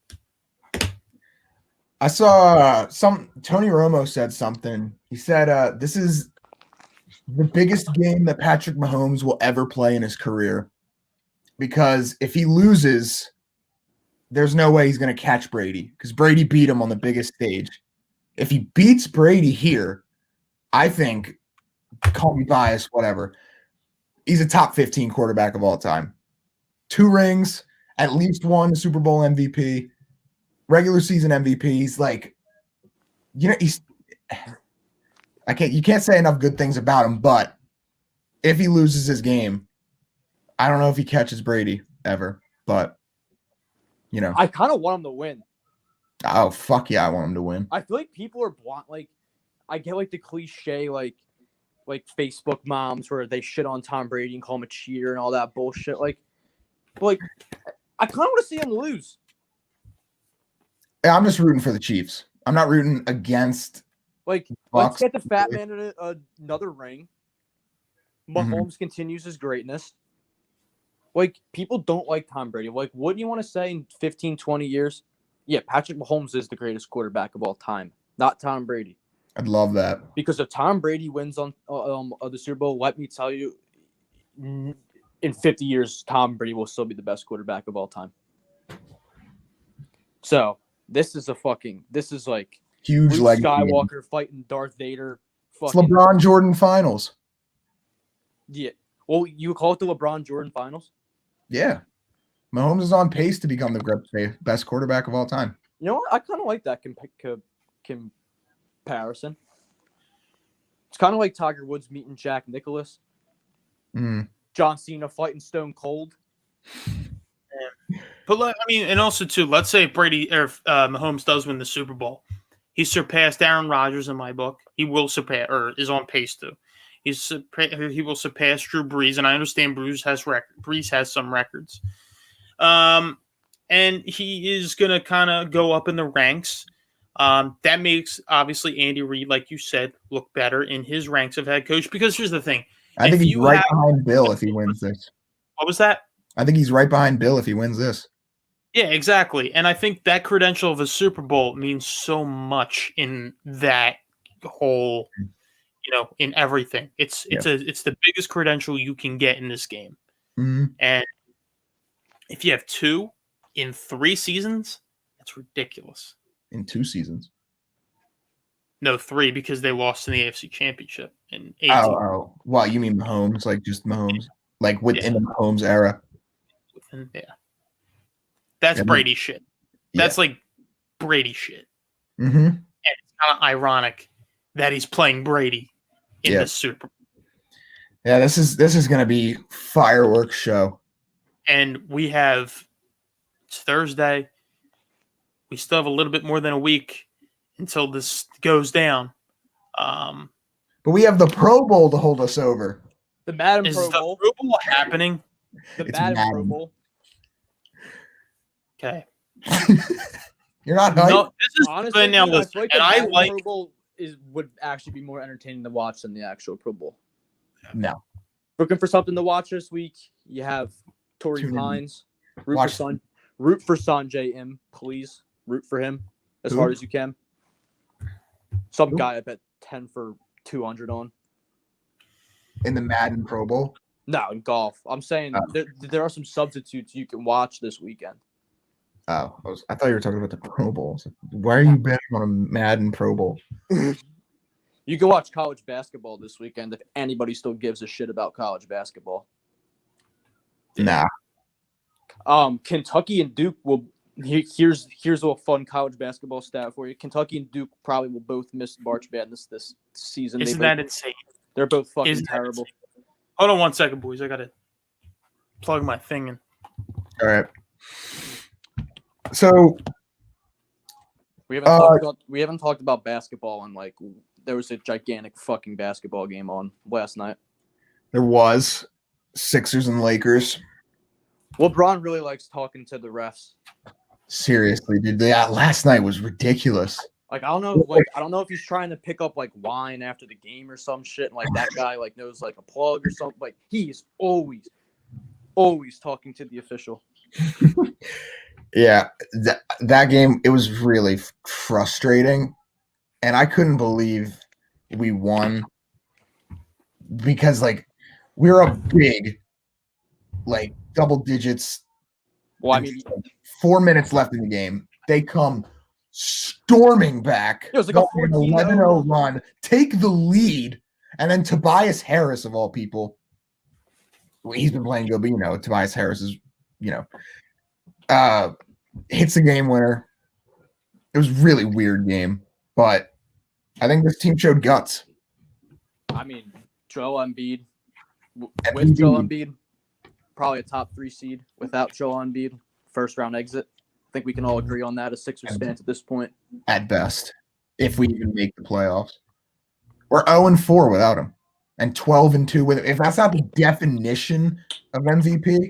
Speaker 3: I saw Tony Romo said something. He said, this is the biggest game that Patrick Mahomes will ever play in his career. Because if he loses, there's no way he's going to catch Brady because Brady beat him on the biggest stage. If he beats Brady here, I think, call me biased, whatever, he's a top 15 quarterback of all time. 2 rings, at least 1 Super Bowl MVP, regular season MVP. He's like, you can't say enough good things about him, but if he loses his game, I don't know if he catches Brady ever, but,
Speaker 1: I kind of want him to win.
Speaker 3: Oh, fuck yeah, I want him to win.
Speaker 1: I feel like people are I get the cliche like Facebook moms where they shit on Tom Brady and call him a cheater and all that bullshit. But I kind of want to see him lose.
Speaker 3: I'm just rooting for the Chiefs. I'm not rooting against.
Speaker 1: Let's get the fat man another ring. Mahomes continues his greatness. People don't like Tom Brady. Wouldn't you want to say in 15, 20 years? Yeah, Patrick Mahomes is the greatest quarterback of all time, not Tom Brady.
Speaker 3: I'd love that.
Speaker 1: Because if Tom Brady wins on the Super Bowl, let me tell you, in 50 years, Tom Brady will still be the best quarterback of all time. So this is
Speaker 3: huge
Speaker 1: Luke
Speaker 3: legacy.
Speaker 1: Skywalker fighting Darth Vader.
Speaker 3: It's LeBron Jordan finals.
Speaker 1: Yeah. Well, you call it the LeBron Jordan finals?
Speaker 3: Yeah. Mahomes is on pace to become the best quarterback of all time.
Speaker 1: You know what? I kind of like that comparison. It's kind of like Tiger Woods meeting Jack Nicklaus. John Cena fighting Stone Cold.
Speaker 2: But and also too, let's say Brady or Mahomes does win the Super Bowl. He surpassed Aaron Rodgers in my book. He will surpass, or is on pace to. He will surpass Drew Brees, and I understand Brees has some records. And he is going to kind of go up in the ranks. That makes, obviously, Andy Reid, like you said, look better in his ranks of head coach. Because here's the thing.
Speaker 3: I think he's right behind Bill if he wins this.
Speaker 2: What was that?
Speaker 3: I think he's right behind Bill if he wins this.
Speaker 2: Yeah, exactly. And I think that credential of a Super Bowl means so much in that whole, in everything. It's the biggest credential you can get in this game.
Speaker 3: Mm-hmm.
Speaker 2: And if you have 2 in 3 seasons, that's ridiculous.
Speaker 3: In 2 seasons?
Speaker 2: No, 3 because they lost in the AFC Championship in 18.
Speaker 3: Oh. Well, you mean Mahomes, just Mahomes, within the Mahomes era.
Speaker 2: That's Brady shit. That's Brady shit.
Speaker 3: Mm-hmm.
Speaker 2: And it's kind of ironic that he's playing Brady in this Super Bowl.
Speaker 3: Yeah, this is going to be fireworks show.
Speaker 2: And it's Thursday. We still have a little bit more than a week until this goes down.
Speaker 3: But we have the Pro Bowl to hold us over.
Speaker 1: The Madden
Speaker 2: Is
Speaker 1: Pro
Speaker 2: the
Speaker 1: Bowl.
Speaker 2: Pro Bowl happening?
Speaker 1: The
Speaker 3: It's
Speaker 1: Madden Pro
Speaker 3: Madden.
Speaker 1: Bowl.
Speaker 2: Okay.
Speaker 3: You're not hyped?
Speaker 2: No, this is
Speaker 1: Honestly,
Speaker 2: now
Speaker 1: dude, I
Speaker 2: listen,
Speaker 1: feel like
Speaker 2: and
Speaker 1: the
Speaker 2: I
Speaker 1: Madden
Speaker 2: like
Speaker 1: Pro Bowl would actually be more entertaining to watch than the actual Pro Bowl.
Speaker 3: No.
Speaker 1: Looking for something to watch this week? You have Torrey
Speaker 3: Tune in.
Speaker 1: Pines.
Speaker 3: Watch-
Speaker 1: Root for Sanjay M. Please root for him as
Speaker 3: Who?
Speaker 1: hard as you can. Some
Speaker 3: Who?
Speaker 1: guy I bet 10 for 200 on.
Speaker 3: In the Madden Pro Bowl?
Speaker 1: No, in golf. I'm saying
Speaker 3: Oh.
Speaker 1: there are some substitutes you can watch this weekend.
Speaker 3: Oh, I thought you were talking about the Pro Bowl. So why are you betting on a Madden Pro Bowl?
Speaker 1: You can watch college basketball this weekend if anybody still gives a shit about college basketball.
Speaker 3: Nah.
Speaker 1: Kentucky and Duke will. Here's a fun college basketball stat for you. Kentucky and Duke probably will both miss March Madness this season.
Speaker 2: isn't that insane?
Speaker 1: They're both fucking
Speaker 2: Isn't that
Speaker 1: terrible.
Speaker 2: insane? Hold on 1 second, boys. I gotta plug my thing in.
Speaker 3: All right. So
Speaker 1: We haven't talked about basketball and like there was a gigantic fucking basketball game on last night.
Speaker 3: there was Sixers and Lakers.
Speaker 1: LeBron really likes talking to the refs.
Speaker 3: Seriously, dude. That last night was ridiculous.
Speaker 1: Like I don't know if he's trying to pick up like wine after the game or some shit. And, like that guy like knows like a plug or something. Like he's always talking to the official.
Speaker 3: Yeah, that game, it was really frustrating. And I couldn't believe we won because, like, we were up big, like, double digits.
Speaker 1: Well, I mean,
Speaker 3: 4 minutes left in the game. They come storming back.
Speaker 1: It was like a
Speaker 3: go on an
Speaker 1: 14-0
Speaker 3: 11-0 run, take the lead, and then Tobias Harris, of all people, he's been playing good, but, Tobias Harris is, hits the game winner. It was a really weird game, but I think this team showed guts.
Speaker 1: I mean, Joel Embiid with
Speaker 3: Embiid.
Speaker 1: Joel Embiid, probably a top 3 seed. Without Joel Embiid, first round exit. I think we can all agree on that as Sixers fans at this point.
Speaker 3: At best, if we even make the playoffs. We're 0-4 without him, and 12-2 with him. If that's not the definition of MVP,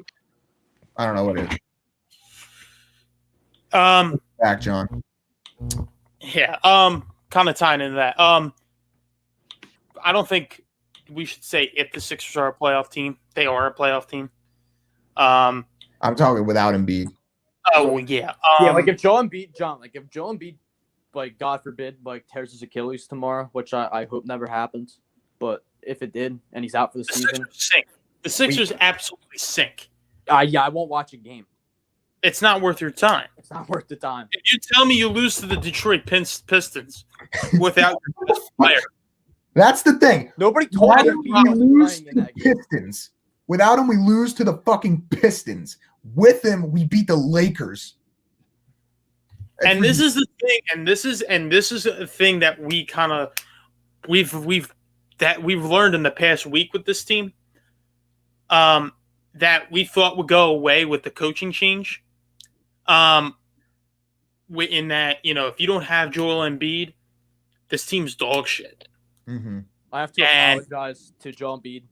Speaker 3: I don't know what is. Back, John.
Speaker 2: Yeah. Kind of tying into that. I don't think we should say if the Sixers are a playoff team. They are a playoff team.
Speaker 3: I'm talking without Embiid.
Speaker 2: Oh yeah.
Speaker 1: Like if Joel Embiid, like God forbid, like tears his Achilles tomorrow, which I hope never happens, but if it did and he's out for the
Speaker 2: the
Speaker 1: season,
Speaker 2: Sixers sink. The Sixers absolutely sink.
Speaker 1: I won't watch a game.
Speaker 2: It's not worth your time.
Speaker 1: It's not worth the time.
Speaker 2: If you tell me you lose to the Detroit Pistons without your best player,
Speaker 3: That's the thing.
Speaker 1: Nobody told
Speaker 3: Why
Speaker 1: me
Speaker 3: do
Speaker 1: he
Speaker 3: we
Speaker 1: wasn't
Speaker 3: lose
Speaker 1: playing
Speaker 3: to
Speaker 1: in
Speaker 3: the
Speaker 1: that game.
Speaker 3: Pistons? Without him, we lose to the fucking Pistons. With him, we beat the Lakers.
Speaker 2: and this is the thing, and this is a thing that we kind of we've learned in the past week with this team, that we thought would go away with the coaching change. In that, if you don't have Joel Embiid, this team's dog shit.
Speaker 3: Mm-hmm.
Speaker 1: I have to apologize to Joel Embiid.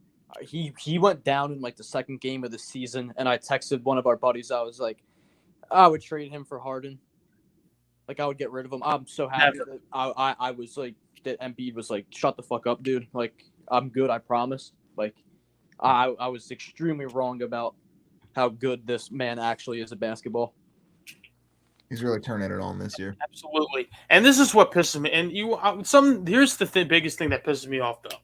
Speaker 1: He went down in like the second game of the season, and I texted one of our buddies. I was like, I would trade him for Harden. Like I would get rid of him. I'm so happy that I was like that Embiid was like, shut the fuck up, dude. Like I'm good, I promise. Like I was extremely wrong about how good this man actually is at basketball.
Speaker 3: He's really turning it on this year.
Speaker 2: Absolutely, and this is what pisses me. And here's the biggest thing that pisses me off, though.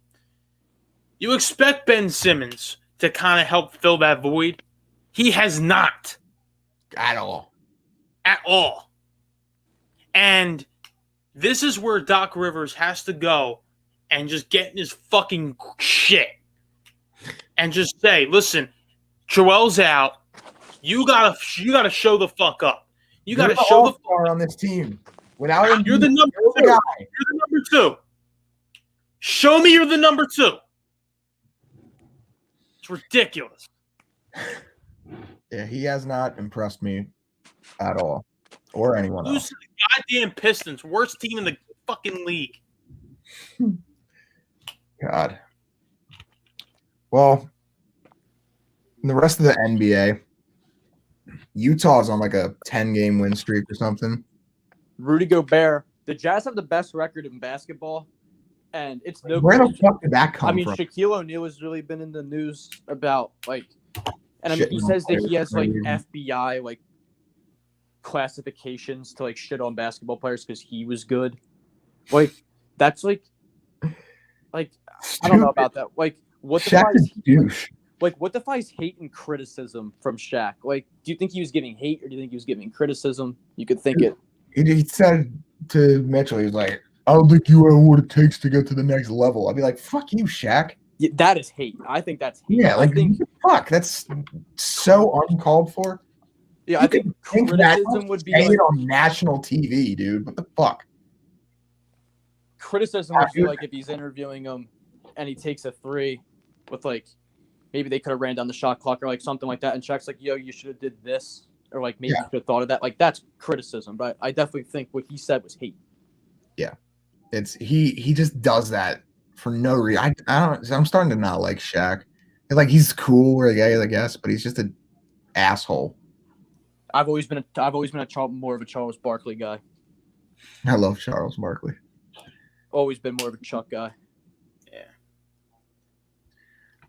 Speaker 2: You expect Ben Simmons to kind of help fill that void. He has not
Speaker 3: At all.
Speaker 2: at all. And this is where Doc Rivers has to go and just get in his fucking shit and just say, "Listen, Joel's out. You gotta show the fuck up. You got to
Speaker 3: You're
Speaker 2: show the
Speaker 3: all-star on this team. Without him,
Speaker 2: You're the number
Speaker 3: you're the
Speaker 2: two.
Speaker 3: guy.
Speaker 2: You're the number 2. Show me you're the number 2. It's ridiculous.
Speaker 3: Yeah, he has not impressed me at all, or anyone
Speaker 2: Lose
Speaker 3: else.
Speaker 2: to the goddamn Pistons, worst team in the fucking league.
Speaker 3: God. Well, in the rest of the NBA, Utah's on like a 10-game win streak or something.
Speaker 1: Rudy Gobert. The Jazz have the best record in basketball, and it's no.
Speaker 3: Where the fuck did that come
Speaker 1: I mean,
Speaker 3: from?
Speaker 1: Shaquille O'Neal has really been in the news about like, and I mean,
Speaker 3: Shit
Speaker 1: he
Speaker 3: on
Speaker 1: says that
Speaker 3: players
Speaker 1: he has like
Speaker 3: crazy.
Speaker 1: FBI like classifications to like shit on basketball players because he was good. Like that's like I don't know about that. Like what
Speaker 3: Shaq
Speaker 1: defies
Speaker 3: is douche.
Speaker 1: like what defies hate and criticism from Shaq? Like, do you think he was giving hate or do you think he was giving criticism? You could think it.
Speaker 3: He said to Mitchell, he was like, I don't think you have what it takes to get to the next level. I'd be like, fuck you, Shaq.
Speaker 1: Yeah, that is hate. I think that's hate.
Speaker 3: Yeah, like,
Speaker 1: I think
Speaker 3: fuck, that's so uncalled for.
Speaker 1: yeah,
Speaker 3: You
Speaker 1: I think
Speaker 3: think that
Speaker 1: criticism would be
Speaker 3: say
Speaker 1: like,
Speaker 3: it on national TV, dude. What the fuck?
Speaker 1: criticism would be like if he's interviewing him and he takes a three with like maybe they could have ran down the shot clock or like something like that and Shaq's like, yo, you should have did this or like maybe you should have thought of that. Like that's criticism, but I definitely think what he said was hate.
Speaker 3: It's he just does that for no reason. I'm starting to not like Shaq. Like he's cool, I guess, but he's just an asshole.
Speaker 1: I've always been more of a Charles Barkley guy.
Speaker 3: I love Charles Barkley.
Speaker 1: Always been more of a Chuck guy.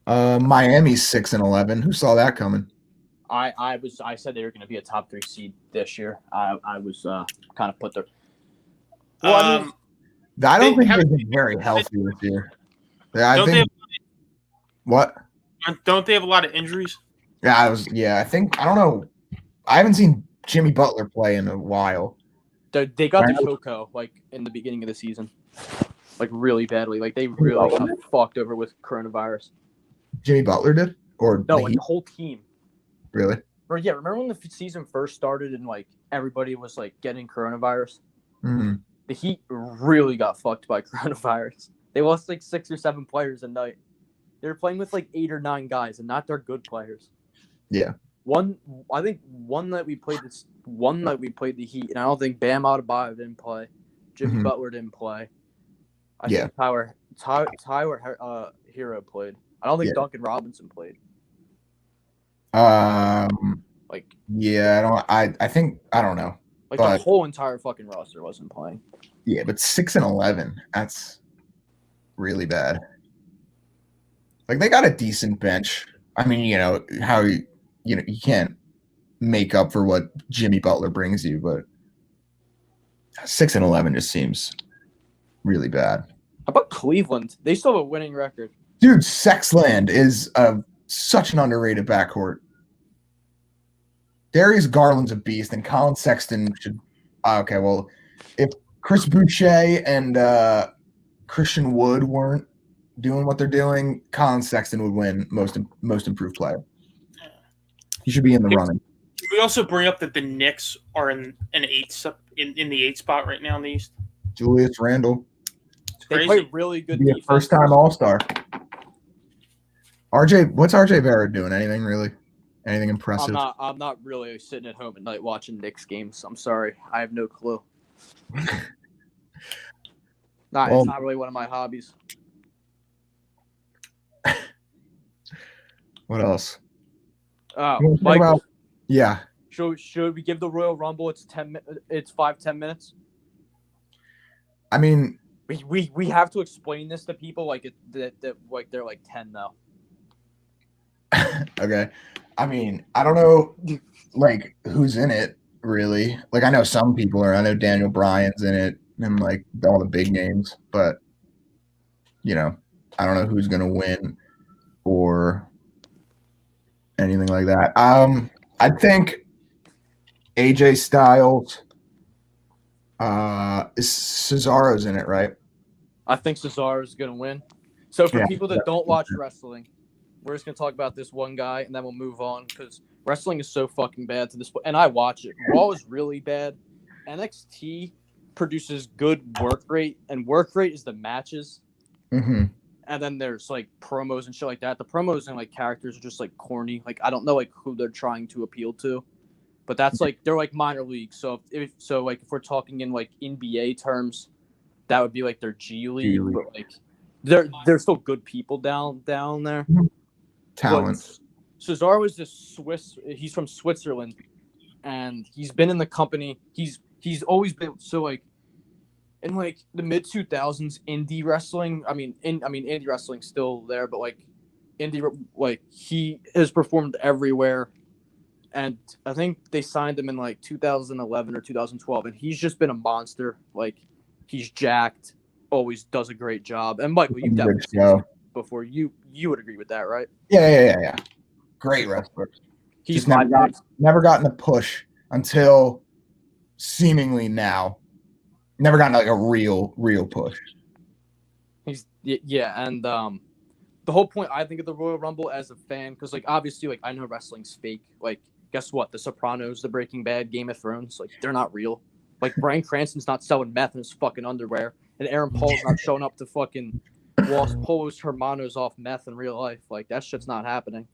Speaker 3: Miami's 6-11. Who saw that coming?
Speaker 1: I said they were going to be a top 3 seed this year. I was kind of put there. Well, I mean,
Speaker 3: I don't think
Speaker 2: have-
Speaker 3: they've been very healthy this year.
Speaker 2: Don't they
Speaker 3: What?
Speaker 2: don't they have a lot of injuries?
Speaker 3: Yeah, I think I don't know. I haven't seen Jimmy Butler play in a while.
Speaker 1: they got the Coco like in the beginning of the season, like really badly. Like they really got fucked over with coronavirus.
Speaker 3: Jimmy Butler did, or
Speaker 1: No,
Speaker 3: the
Speaker 1: like
Speaker 3: Heat?
Speaker 1: the whole team.
Speaker 3: Really?
Speaker 1: Or yeah, remember when the season first started and like everybody was like getting coronavirus?
Speaker 3: Mm-hmm.
Speaker 1: The Heat really got fucked by coronavirus. They lost like 6 or 7 players a night. They were playing with like 8 or 9 guys, and not their good players.
Speaker 3: Yeah.
Speaker 1: I think one night we played the Heat, and I don't think Bam Adebayo didn't play. Jimmy
Speaker 3: Mhm.
Speaker 1: Butler didn't play. I
Speaker 3: Yeah.
Speaker 1: think Tyler Hero played. I don't think
Speaker 3: Yeah.
Speaker 1: Duncan Robinson played. Like
Speaker 3: Yeah, I think I don't know.
Speaker 1: the
Speaker 3: But-
Speaker 1: whole entire fucking roster wasn't playing.
Speaker 3: Yeah, but 6-11, that's really bad. Like they got a decent bench. I mean, you can't make up for what Jimmy Butler brings you, but 6-11 just seems really bad.
Speaker 1: How about Cleveland? They still have a winning record.
Speaker 3: Dude, Sexland is such an underrated backcourt. Darius Garland's a beast, and Colin Sexton should. Okay, well, if Chris Boucher and Christian Wood weren't doing what they're doing, Colin Sexton would win most improved player. He should be in the running.
Speaker 2: We also bring up that the Knicks are in the 8th spot right now in the East.
Speaker 3: Julius Randle,
Speaker 1: They
Speaker 2: Crazy.
Speaker 1: play really good
Speaker 3: be a
Speaker 1: defense.
Speaker 3: first-time All-Star. What's RJ Barrett doing? Anything really? Anything impressive?
Speaker 1: I'm not really sitting at home at night watching Knicks games. I'm sorry, I have no clue. It's not really one of my hobbies.
Speaker 3: What else?
Speaker 1: Oh,
Speaker 3: You wanna talk
Speaker 1: Michael,
Speaker 3: about- Yeah.
Speaker 1: should we give the Royal Rumble? It's 5-10 minutes.
Speaker 3: I mean,
Speaker 1: We have to explain this to people like like they're like 10 though.
Speaker 3: okay. I mean, I don't know, like, who's in it, really. Like, I know some people are. I know Daniel Bryan's in it and, like, all the big names. But, I don't know who's going to win or anything like that. I think AJ Styles, Cesaro's in it, right?
Speaker 1: I think Cesaro's gonna win. So for
Speaker 3: Yeah,
Speaker 1: people that don't watch wrestling, we're just gonna talk about this one guy and then we'll move on because wrestling is so fucking bad to this point. And I watch it. Raw is really bad. NXT produces good work rate, and work rate is the matches.
Speaker 3: Mm-hmm.
Speaker 1: And then there's like promos and shit like that. The promos and like characters are just like corny. Like I don't know like who they're trying to appeal to, but that's like they're like minor leagues. So if we're talking in like NBA terms, that would be like their G League.
Speaker 3: League.
Speaker 1: But like they're still good people down there.
Speaker 3: talent.
Speaker 1: Cesaro is this Swiss. He's from Switzerland, and he's been in the company. He's always been so like in like the mid 2000s indie wrestling. Indie wrestling's still there, but like he has performed everywhere. And I think they signed him in like 2011 or 2012, and he's just been a monster. Like he's jacked, always does a great job. And Michael, you've definitely seen him before. You would agree with that, right?
Speaker 3: Yeah. Great wrestler.
Speaker 1: He's
Speaker 3: never gotten a push until seemingly now. Never gotten like a real push.
Speaker 1: And the whole point I think of the Royal Rumble as a fan, because like obviously like I know wrestling's fake. Like guess what? The Sopranos, The Breaking Bad, Game of Thrones, like they're not real. Like Bryan Cranston's not selling meth in his fucking underwear, and Aaron Paul's not showing up to fucking Los Polos Hermanos off meth in real life. Like that shit's not happening.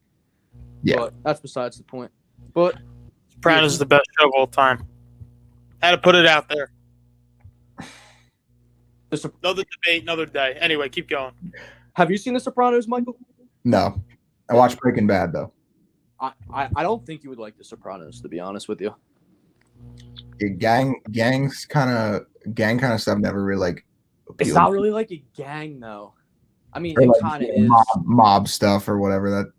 Speaker 3: Yeah,
Speaker 1: but that's besides the point. But
Speaker 2: Sopranos is the best show of all time. Had to put it out there. Another debate, another day. Anyway, keep going.
Speaker 1: Have you seen The Sopranos, Michael?
Speaker 3: No, I watched Breaking Bad though.
Speaker 1: I don't think you would like The Sopranos, to be honest with you.
Speaker 3: Gang kind of stuff never really like.
Speaker 1: It's not really like a gang though. I mean,
Speaker 3: or
Speaker 1: it
Speaker 3: like,
Speaker 1: kind of is
Speaker 3: mob stuff or whatever that.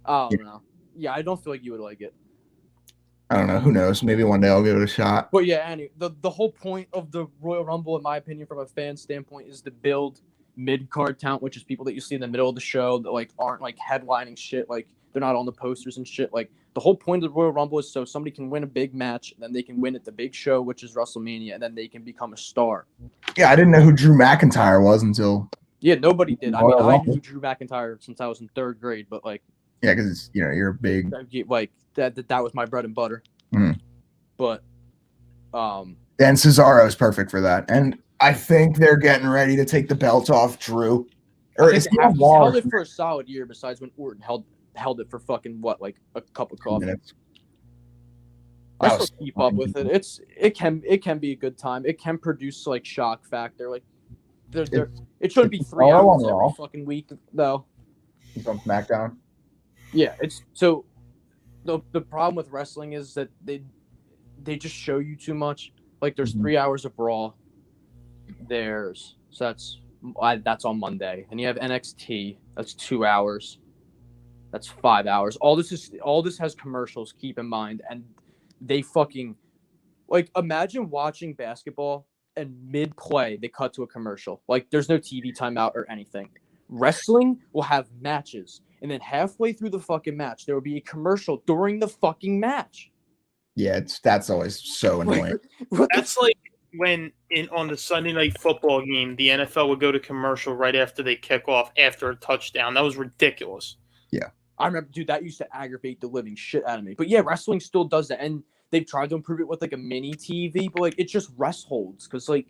Speaker 1: Oh no, yeah, I don't feel like you would like it.
Speaker 3: I don't know. Who knows? Maybe one day I'll give it a shot.
Speaker 1: But yeah, anyway, the whole point of the Royal Rumble, in my opinion, from a fan standpoint, is to build mid-card talent, which is people that you see in the middle of the show that like aren't like headlining shit, like they're not on the posters and shit. Like the whole point of the Royal Rumble is so somebody can win a big match, and then they can win at the big show, which is WrestleMania, and then they can become a star.
Speaker 3: Yeah, I didn't know who Drew McIntyre was until.
Speaker 1: Yeah, nobody did. I mean, I knew Drew McIntyre since I was in 3rd grade, but like.
Speaker 3: Yeah, because you're a big.
Speaker 1: Like that was my bread and butter.
Speaker 3: Mm.
Speaker 1: But.
Speaker 3: And Cesaro is perfect for that, and I think they're getting ready to take the belt off Drew. Or
Speaker 1: he's held it for a solid year. Besides when Orton held it for fucking what, like a cup of coffee.
Speaker 3: Minutes.
Speaker 1: I still keep up with it. It can be a good time. It can produce like shock factor. Like it shouldn't be 3 hours every fucking week though.
Speaker 3: From SmackDown.
Speaker 1: Yeah, it's so the problem with wrestling is that they just show you too much. Like there's 3 hours of Raw. That's on Monday. And you have NXT. That's 2 hours. That's 5 hours. All this has commercials, keep in mind, and they fucking like imagine watching basketball and mid-play they cut to a commercial. Like there's no TV timeout or anything. Wrestling will have matches, and then halfway through the fucking match there will be a commercial during the fucking match.
Speaker 3: Yeah, that's always so annoying.
Speaker 2: That's like when on the Sunday Night Football game, the NFL would go to commercial right after they kick off after a touchdown. That was ridiculous.
Speaker 3: Yeah.
Speaker 1: I remember, dude, that used to aggravate the living shit out of me. But yeah, wrestling still does that. And they've tried to improve it with like a mini TV, but like it's just rest holds because like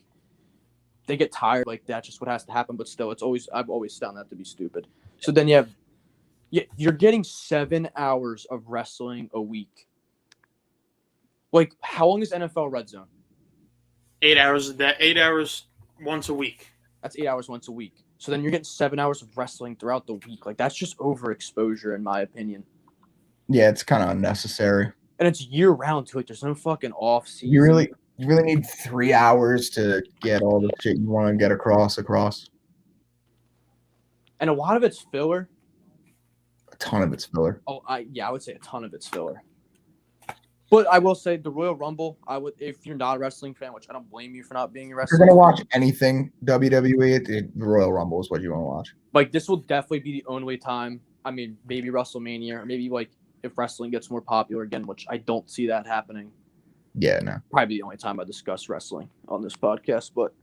Speaker 1: they get tired. Like that's just what has to happen. But still, I've always found that to be stupid. So then you're getting 7 hours of wrestling a week. Like, how long is NFL Red Zone?
Speaker 2: 8 hours a day, 8 hours once a week.
Speaker 1: That's 8 hours once a week. So then you're getting 7 hours of wrestling throughout the week. Like, that's just overexposure, in my opinion.
Speaker 3: Yeah, it's kind of unnecessary.
Speaker 1: And it's year round, too. Like, there's no fucking off season.
Speaker 3: You really need 3 hours to get all the shit you want to get across.
Speaker 1: And a lot of it's filler.
Speaker 3: A ton of it's filler.
Speaker 1: Oh, I would say a ton of it's filler. But I will say the Royal Rumble, if you're not a wrestling fan, which I don't blame you for not being a wrestling fan.
Speaker 3: If you're going to watch anything WWE, the Royal Rumble is what you want to watch.
Speaker 1: Like, this will definitely be the only time. I mean, maybe WrestleMania, or maybe, like, if wrestling gets more popular again, which I don't see that happening.
Speaker 3: Yeah, no.
Speaker 1: Probably the only time I discuss wrestling on this podcast. But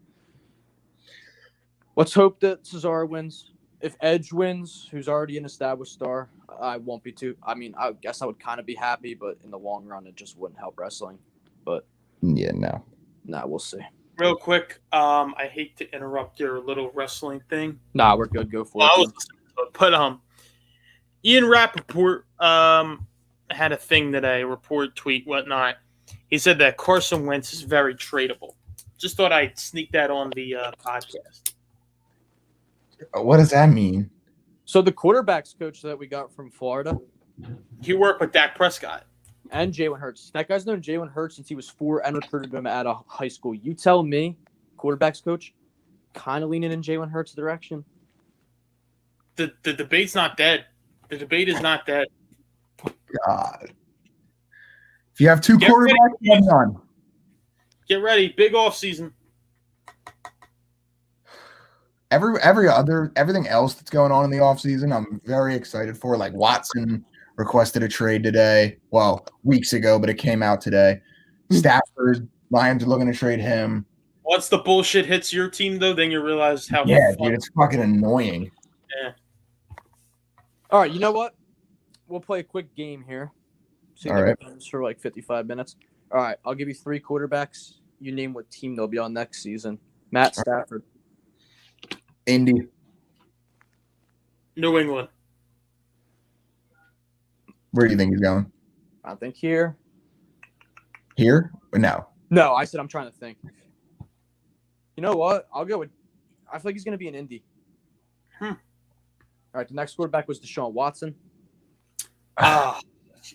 Speaker 1: let's hope that Cesaro wins. If Edge wins, who's already an established star, I won't be too. I mean, I guess I would kind of be happy, but in the long run, it just wouldn't help wrestling. But
Speaker 3: yeah, no.
Speaker 1: Nah, we'll see.
Speaker 2: Real quick, I hate to interrupt your little wrestling thing.
Speaker 1: Nah, we're good. Go for
Speaker 2: I
Speaker 1: it.
Speaker 2: was listening to it, but Ian Rappaport had a thing today, report, tweet, whatnot. He said that Carson Wentz is very tradable. Just thought I'd sneak that on the podcast.
Speaker 3: What does that mean?
Speaker 1: So the quarterbacks coach that we got from Florida
Speaker 2: He worked with Dak Prescott.
Speaker 1: and Jalen Hurts. That guy's known Jalen Hurts since he was 4 and recruited him out of high school. You tell me, quarterbacks coach, kind of leaning in Jalen Hurts' direction.
Speaker 2: The debate's not dead. The debate is not dead.
Speaker 3: God. If you have two
Speaker 2: Get ready.
Speaker 3: quarterbacks, you have none.
Speaker 2: Get ready. Big off season.
Speaker 3: Everything else that's going on in the offseason, I'm very excited for. Like Watson requested a trade today. Well, weeks ago, but it came out today. Stafford, Lions are looking to trade him.
Speaker 2: Once the bullshit hits your team, though, then you realize how
Speaker 3: Yeah, dude, it's fucking annoying.
Speaker 1: All right, you know what? We'll play a quick game here. See
Speaker 3: All right.
Speaker 1: for like 55 minutes. All right, I'll give you 3 quarterbacks. You name what team they'll be on next season. Matt Stafford.
Speaker 3: Indy.
Speaker 2: New England.
Speaker 3: Where do you think he's going?
Speaker 1: I think here.
Speaker 3: Here? Or no?
Speaker 1: No, I said I'm trying to think. You know what? I'll go with. I feel like he's going to be in Indy. All right, the next quarterback was Deshaun Watson.
Speaker 2: Ah,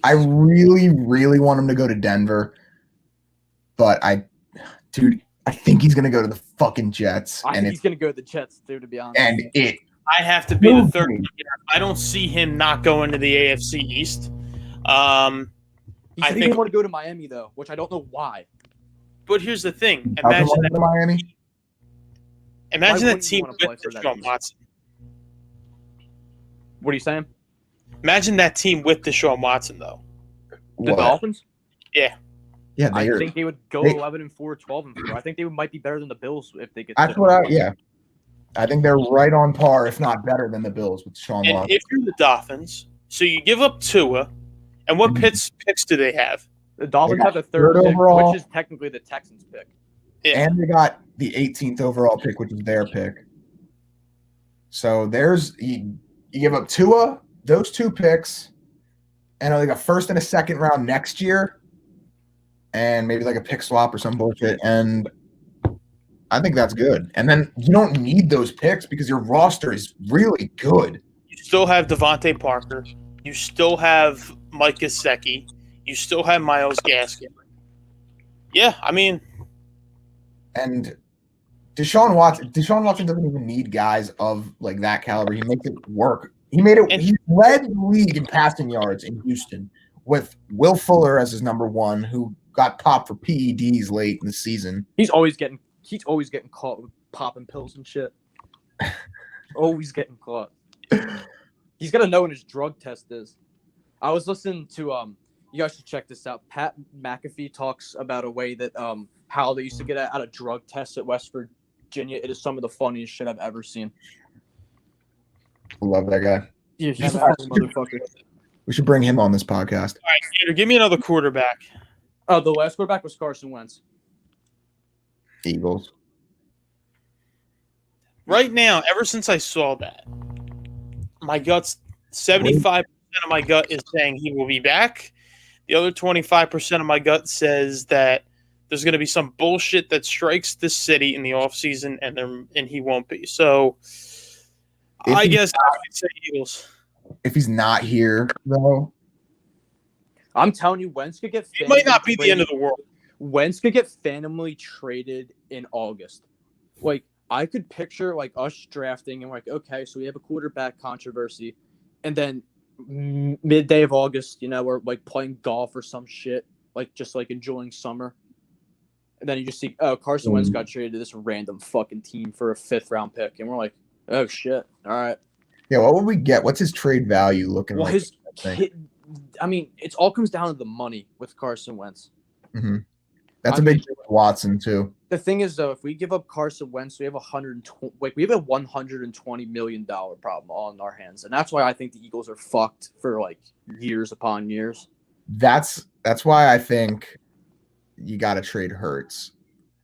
Speaker 3: I really, really want him to go to Denver. But I think he's going to go to the fucking Jets.
Speaker 1: I think he's going to go to the Jets, too, to be honest.
Speaker 2: I have to be the third one here. I don't see him not going to the AFC East.
Speaker 1: He
Speaker 2: I
Speaker 1: said he
Speaker 2: think-
Speaker 1: didn't want to go to Miami, though, which I don't know why.
Speaker 2: But here's the thing.
Speaker 3: How's
Speaker 2: Imagine
Speaker 3: it to Miami?
Speaker 1: Why
Speaker 2: that
Speaker 1: wouldn't
Speaker 2: team
Speaker 1: you wanna play
Speaker 2: with
Speaker 1: for that
Speaker 2: Deshaun
Speaker 1: team?
Speaker 2: Watson.
Speaker 1: What are you saying?
Speaker 2: Imagine that team with Deshaun Watson, though.
Speaker 1: The
Speaker 3: What?
Speaker 1: Dolphins?
Speaker 3: Yeah,
Speaker 1: I
Speaker 3: they're.
Speaker 1: think they would go
Speaker 3: they-
Speaker 1: 11-4, 12-4. I think they might be better than the Bills if they get.
Speaker 3: That's what I think they're right on par, if not better than the Bills with Sean
Speaker 2: And
Speaker 3: Watson.
Speaker 2: if you're the Dolphins, so you give up Tua, and what
Speaker 3: Mhm.
Speaker 2: picks do they have?
Speaker 1: The Dolphins
Speaker 3: They
Speaker 1: have
Speaker 3: got
Speaker 1: the third
Speaker 3: third
Speaker 1: pick,
Speaker 3: overall.
Speaker 1: which is technically the Texans' pick.
Speaker 2: Yeah.
Speaker 3: And they got the 18th overall pick, which is their pick. So you give up Tua, those 2 picks, and like a first and a second round next year, and maybe like a pick swap or some bullshit. And I think that's good. And then you don't need those picks because your roster is really good.
Speaker 2: You still have Devontae Parker. You still have Mike Gesicki. You still have Myles Gaskin. Yeah, I mean,
Speaker 3: And Deshaun Watson doesn't even need guys of like that caliber. He makes it work. He led the league in passing yards in Houston with Will Fuller as his number 1, who got popped for PEDs late in the season.
Speaker 1: He's always getting caught with popping pills and shit. Always getting caught. He's got to know when his drug test is. I was listening to you guys should check this out. Pat McAfee talks about a way that how they used to get out of drug tests at West Virginia. It is some of the funniest shit I've ever seen.
Speaker 3: Love that guy.
Speaker 1: Yeah, he's a funny motherfucker.
Speaker 3: We should bring him on this podcast.
Speaker 2: all right, Gator, give me another quarterback.
Speaker 1: Oh, the last quarterback was Carson Wentz.
Speaker 3: Eagles.
Speaker 2: Right now, ever since I saw that, my gut's 75% of my gut is saying he will be back. The other 25% of my gut says that there's going to be some bullshit that strikes this city in the offseason and he won't be. So I guess I would say Eagles.
Speaker 3: If he's not here, though,
Speaker 1: I'm telling you, Wentz could get.
Speaker 2: It might not be the end of the world.
Speaker 1: Wentz could get phantomly traded in August. Like I could picture like us drafting and we're like, okay, so we have a quarterback controversy, and then midday of August, we're like playing golf or some shit, like just like enjoying summer, and then you just see, oh, Carson Wentz got traded to this random fucking team for a 5th round pick, and we're like, oh shit, all right.
Speaker 3: yeah, what would we get? What's his trade value looking
Speaker 1: Well,
Speaker 3: like?
Speaker 1: his kid, I mean, it all comes down to the money with Carson Wentz.
Speaker 3: Mm-hmm. That's a big thing with Watson too.
Speaker 1: The thing is, though, if we give up Carson Wentz, we have a $120 million problem on our hands, and that's why I think the Eagles are fucked for like years upon years.
Speaker 3: That's why I think you got to trade Hurts.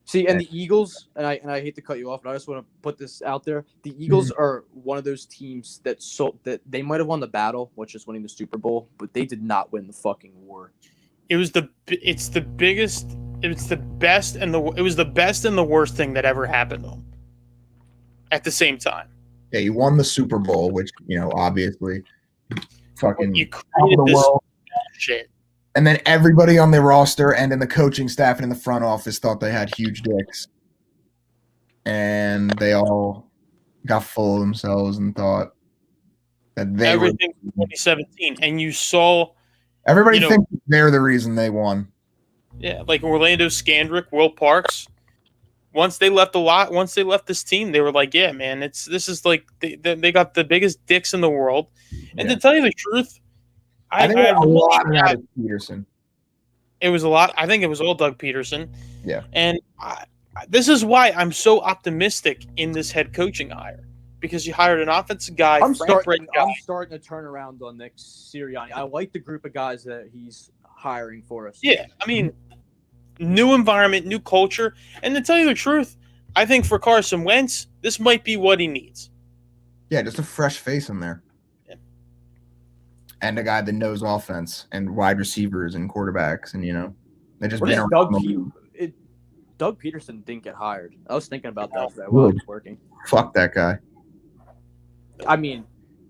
Speaker 1: See, and the Eagles, and I hate to cut you off, but I just want to put this out there: the Eagles are one of those teams that they might have won the battle, which is winning the Super Bowl, but they did not win the fucking war.
Speaker 2: It was the best and the worst thing that ever happened to them at the same time.
Speaker 3: Yeah, he won the Super Bowl, which, obviously fucking
Speaker 2: You
Speaker 3: top of
Speaker 2: created
Speaker 3: the
Speaker 2: this
Speaker 3: world.
Speaker 2: shit.
Speaker 3: And then everybody on the roster and in the coaching staff and in the front office thought they had huge dicks. And they all got full of themselves and thought that they
Speaker 2: Everything
Speaker 3: were.
Speaker 2: 2017, and you saw,
Speaker 3: Everybody
Speaker 2: you know-
Speaker 3: thinks they're the reason they won.
Speaker 2: yeah, like Orlando Scandrick, Will Parks. Once they left this team, they were like, "Yeah, man, this is like they got the biggest dicks in the world." And
Speaker 3: Yeah.
Speaker 2: to tell you the truth,
Speaker 3: I think a lot of that is Peterson.
Speaker 2: it was a lot. I think it was all Doug Peterson.
Speaker 3: Yeah.
Speaker 2: And this is why I'm so optimistic in this head coaching hire, because you hired an offensive guy,
Speaker 1: I'm
Speaker 2: Frank
Speaker 1: starting
Speaker 2: Reich guy.
Speaker 1: to turn around on Nick Sirianni. I like the group of guys that he's hiring for us.
Speaker 2: Yeah, I mean, new environment, new culture, and to tell you the truth, I think for Carson Wentz, this might be what he needs.
Speaker 3: Yeah, just a fresh face in there.
Speaker 2: Yeah.
Speaker 3: And a guy that knows offense and wide receivers and quarterbacks, and they just
Speaker 1: What
Speaker 3: been
Speaker 1: is
Speaker 3: around.
Speaker 1: Doug Peterson didn't get hired. I was thinking about that today
Speaker 3: Really?
Speaker 1: while I was working.
Speaker 3: Fuck that guy.
Speaker 1: I mean,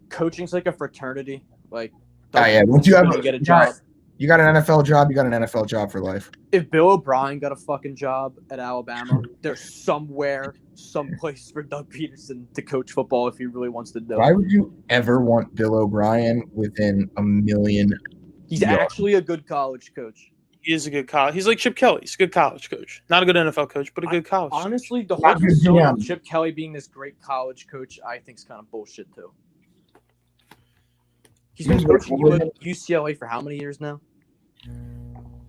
Speaker 1: coaching's like a fraternity. Like,
Speaker 3: Oh, yeah. Once you have
Speaker 1: to get a job.
Speaker 3: You got an NFL job, you got an NFL job for life.
Speaker 1: If Bill O'Brien got a fucking job at Alabama, there's someplace for Doug Peterson to coach football if he really wants to do
Speaker 3: Why
Speaker 1: it.
Speaker 3: would you ever want Bill O'Brien within a million?
Speaker 1: He's
Speaker 3: Yeah.
Speaker 1: actually a good college coach.
Speaker 2: He is a good college. He's like Chip Kelly. He's a good college coach. Not a good NFL coach, but a good college.
Speaker 1: Honestly, the
Speaker 3: Not
Speaker 1: whole
Speaker 3: good
Speaker 1: persona
Speaker 3: GM.
Speaker 1: of Chip Kelly being this great college coach, I think is kind of bullshit too. He's been coaching you at UCLA for how many years now?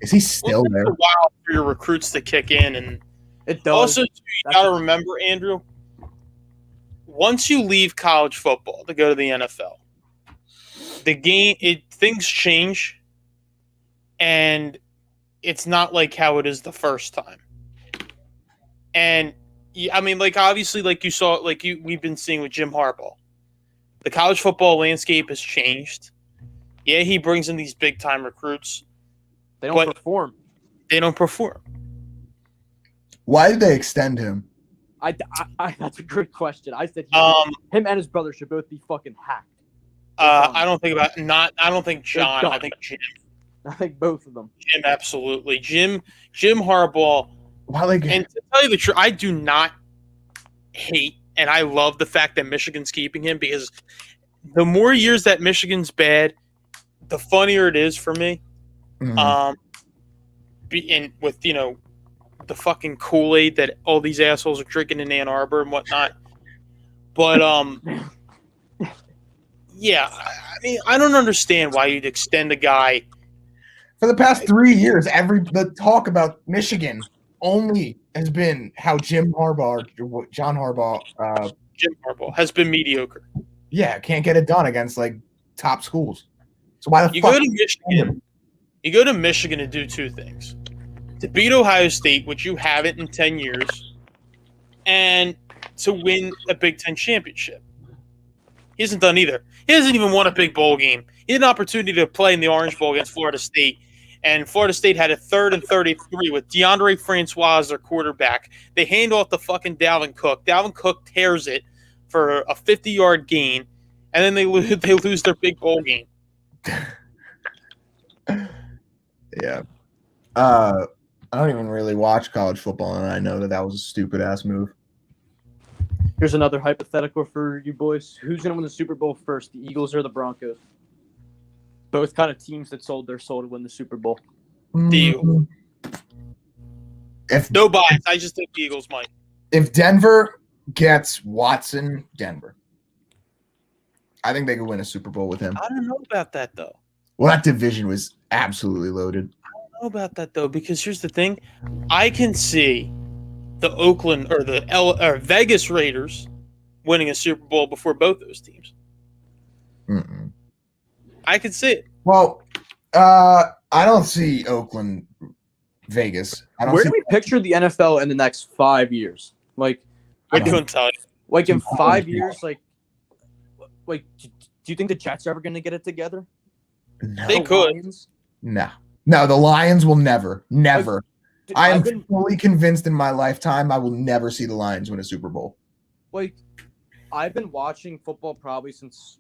Speaker 3: Is he still
Speaker 2: Well, it
Speaker 3: there?
Speaker 2: takes a while for your recruits to kick in, and
Speaker 1: It does.
Speaker 2: also too, you
Speaker 1: That's
Speaker 2: got to
Speaker 1: a-
Speaker 2: remember, Andrew. Once you leave college football to go to the NFL, things change, and it's not like how it is the first time. And I mean, like obviously, like you saw, we've been seeing with Jim Harbaugh, the college football landscape has changed. Yeah, he brings in these big time recruits.
Speaker 1: they don't
Speaker 2: but-
Speaker 1: perform.
Speaker 2: They don't perform.
Speaker 3: Why did they extend him?
Speaker 1: That's a great question. I said him and his brother should both be fucking hacked.
Speaker 2: I don't think I don't think John.
Speaker 1: done.
Speaker 2: I think Jim.
Speaker 1: I think both of them.
Speaker 2: Jim, absolutely. Jim Harbaugh.
Speaker 3: Why they?
Speaker 2: And to tell you the truth, I do not hate, and I love the fact that Michigan's keeping him, because the more years that Michigan's bad, the funnier it is for me.
Speaker 3: Mhm.
Speaker 2: And with the fucking Kool-Aid that all these assholes are drinking in Ann Arbor and whatnot. But yeah, I mean, I don't understand why you'd extend a guy.
Speaker 3: For the past 3 years, the talk about Michigan only has been how John Harbaugh,
Speaker 2: Jim Harbaugh has been mediocre.
Speaker 3: can't get it done against like top schools. So why the
Speaker 2: You
Speaker 3: fuck?
Speaker 2: go to Michigan. You go to Michigan to do two things: to beat Ohio State, which you haven't in 10 years, and to win a Big Ten championship. He hasn't done either. He hasn't even won a big bowl game. He had an opportunity to play in the Orange Bowl against Florida State, and Florida State had a 3rd and 33 with DeAndre Francois as their quarterback. They hand off to fucking Dalvin Cook. Dalvin Cook tears it for a 50-yard gain, and then they lose their big bowl game.
Speaker 3: Yeah. I don't even really watch college football, and I know that was a stupid ass move.
Speaker 1: Here's another hypothetical for you boys. Who's going to win the Super Bowl first, the Eagles or the Broncos? Both kind of teams that sold their soul to win the Super Bowl.
Speaker 2: Deal.
Speaker 3: If
Speaker 2: No bias. I just think the Eagles might.
Speaker 3: if Denver gets Watson, Denver, I think they could win a Super Bowl with him.
Speaker 2: I don't know about that, though.
Speaker 3: Well, that division was absolutely loaded.
Speaker 2: I don't know about that, though, because here's the thing. I can see the Oakland or the Vegas Raiders winning a Super Bowl before both those teams.
Speaker 3: Mm-mm.
Speaker 2: I can see it.
Speaker 3: Well, I don't see Oakland, Vegas. I don't
Speaker 1: Where
Speaker 3: see.
Speaker 1: do we picture the NFL in the next 5 years? Like
Speaker 2: I couldn't tell you.
Speaker 1: Like in 5 years, like do you think the Jets are ever going to get it together?
Speaker 3: No,
Speaker 2: They
Speaker 1: The
Speaker 2: could.
Speaker 1: Lions?
Speaker 3: no. The Lions will never.
Speaker 1: Dude,
Speaker 3: I am
Speaker 1: I've been-
Speaker 3: fully convinced in my lifetime I will never see the Lions win a Super Bowl.
Speaker 1: like I've been watching football probably since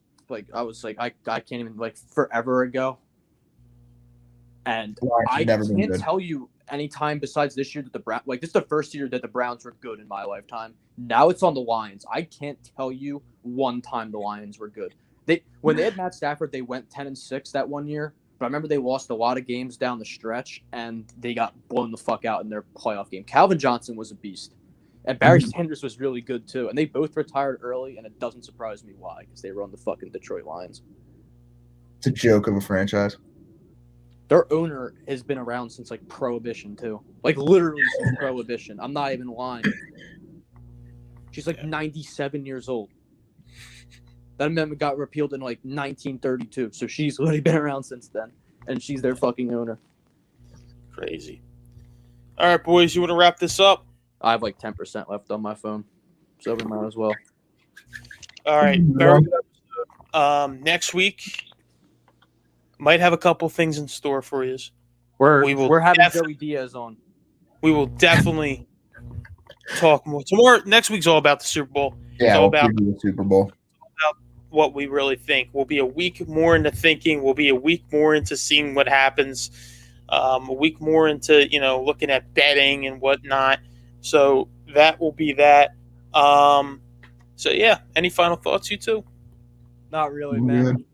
Speaker 1: I was I can't even forever ago. And
Speaker 3: Lions have
Speaker 1: I
Speaker 3: never been
Speaker 1: can't
Speaker 3: good.
Speaker 1: tell you any time besides this year that the Browns this is the first year that the Browns were good in my lifetime. Now it's on the Lions. I can't tell you one time the Lions were good. When they had Matt Stafford, they went 10-6 that one year. But I remember they lost a lot of games down the stretch, and they got blown the fuck out in their playoff game. Calvin Johnson was a beast. And Barry Sanders was really good, too. And they both retired early, and it doesn't surprise me why, because they were on the fucking Detroit Lions.
Speaker 3: It's a joke of a franchise.
Speaker 1: Their owner has been around since, Prohibition, too. Literally since Prohibition. I'm not even lying. She's, 97 years old. That amendment got repealed in 1932, so she's literally been around since then, and she's their fucking owner.
Speaker 2: Crazy. All right, boys, you want to wrap this up?
Speaker 1: I have 10% left on my phone, so we might as well.
Speaker 2: All right, very good episode. Next week might have a couple things in store for you.
Speaker 1: We're having Joey Diaz on.
Speaker 2: We will definitely talk more. Next week's all about the Super Bowl.
Speaker 3: Yeah,
Speaker 2: it's all about
Speaker 3: the Super Bowl.
Speaker 2: What we really think. We'll be a week more into thinking. We'll be a week more into seeing what happens. A week more into looking at betting and whatnot. So that will be that. So yeah, any final thoughts, you two?
Speaker 1: Not really, man.
Speaker 3: Good.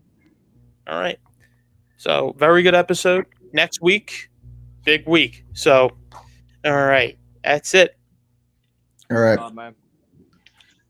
Speaker 2: All right. So very good episode. Next week, big week. So all right, that's it.
Speaker 3: All right.
Speaker 1: Man.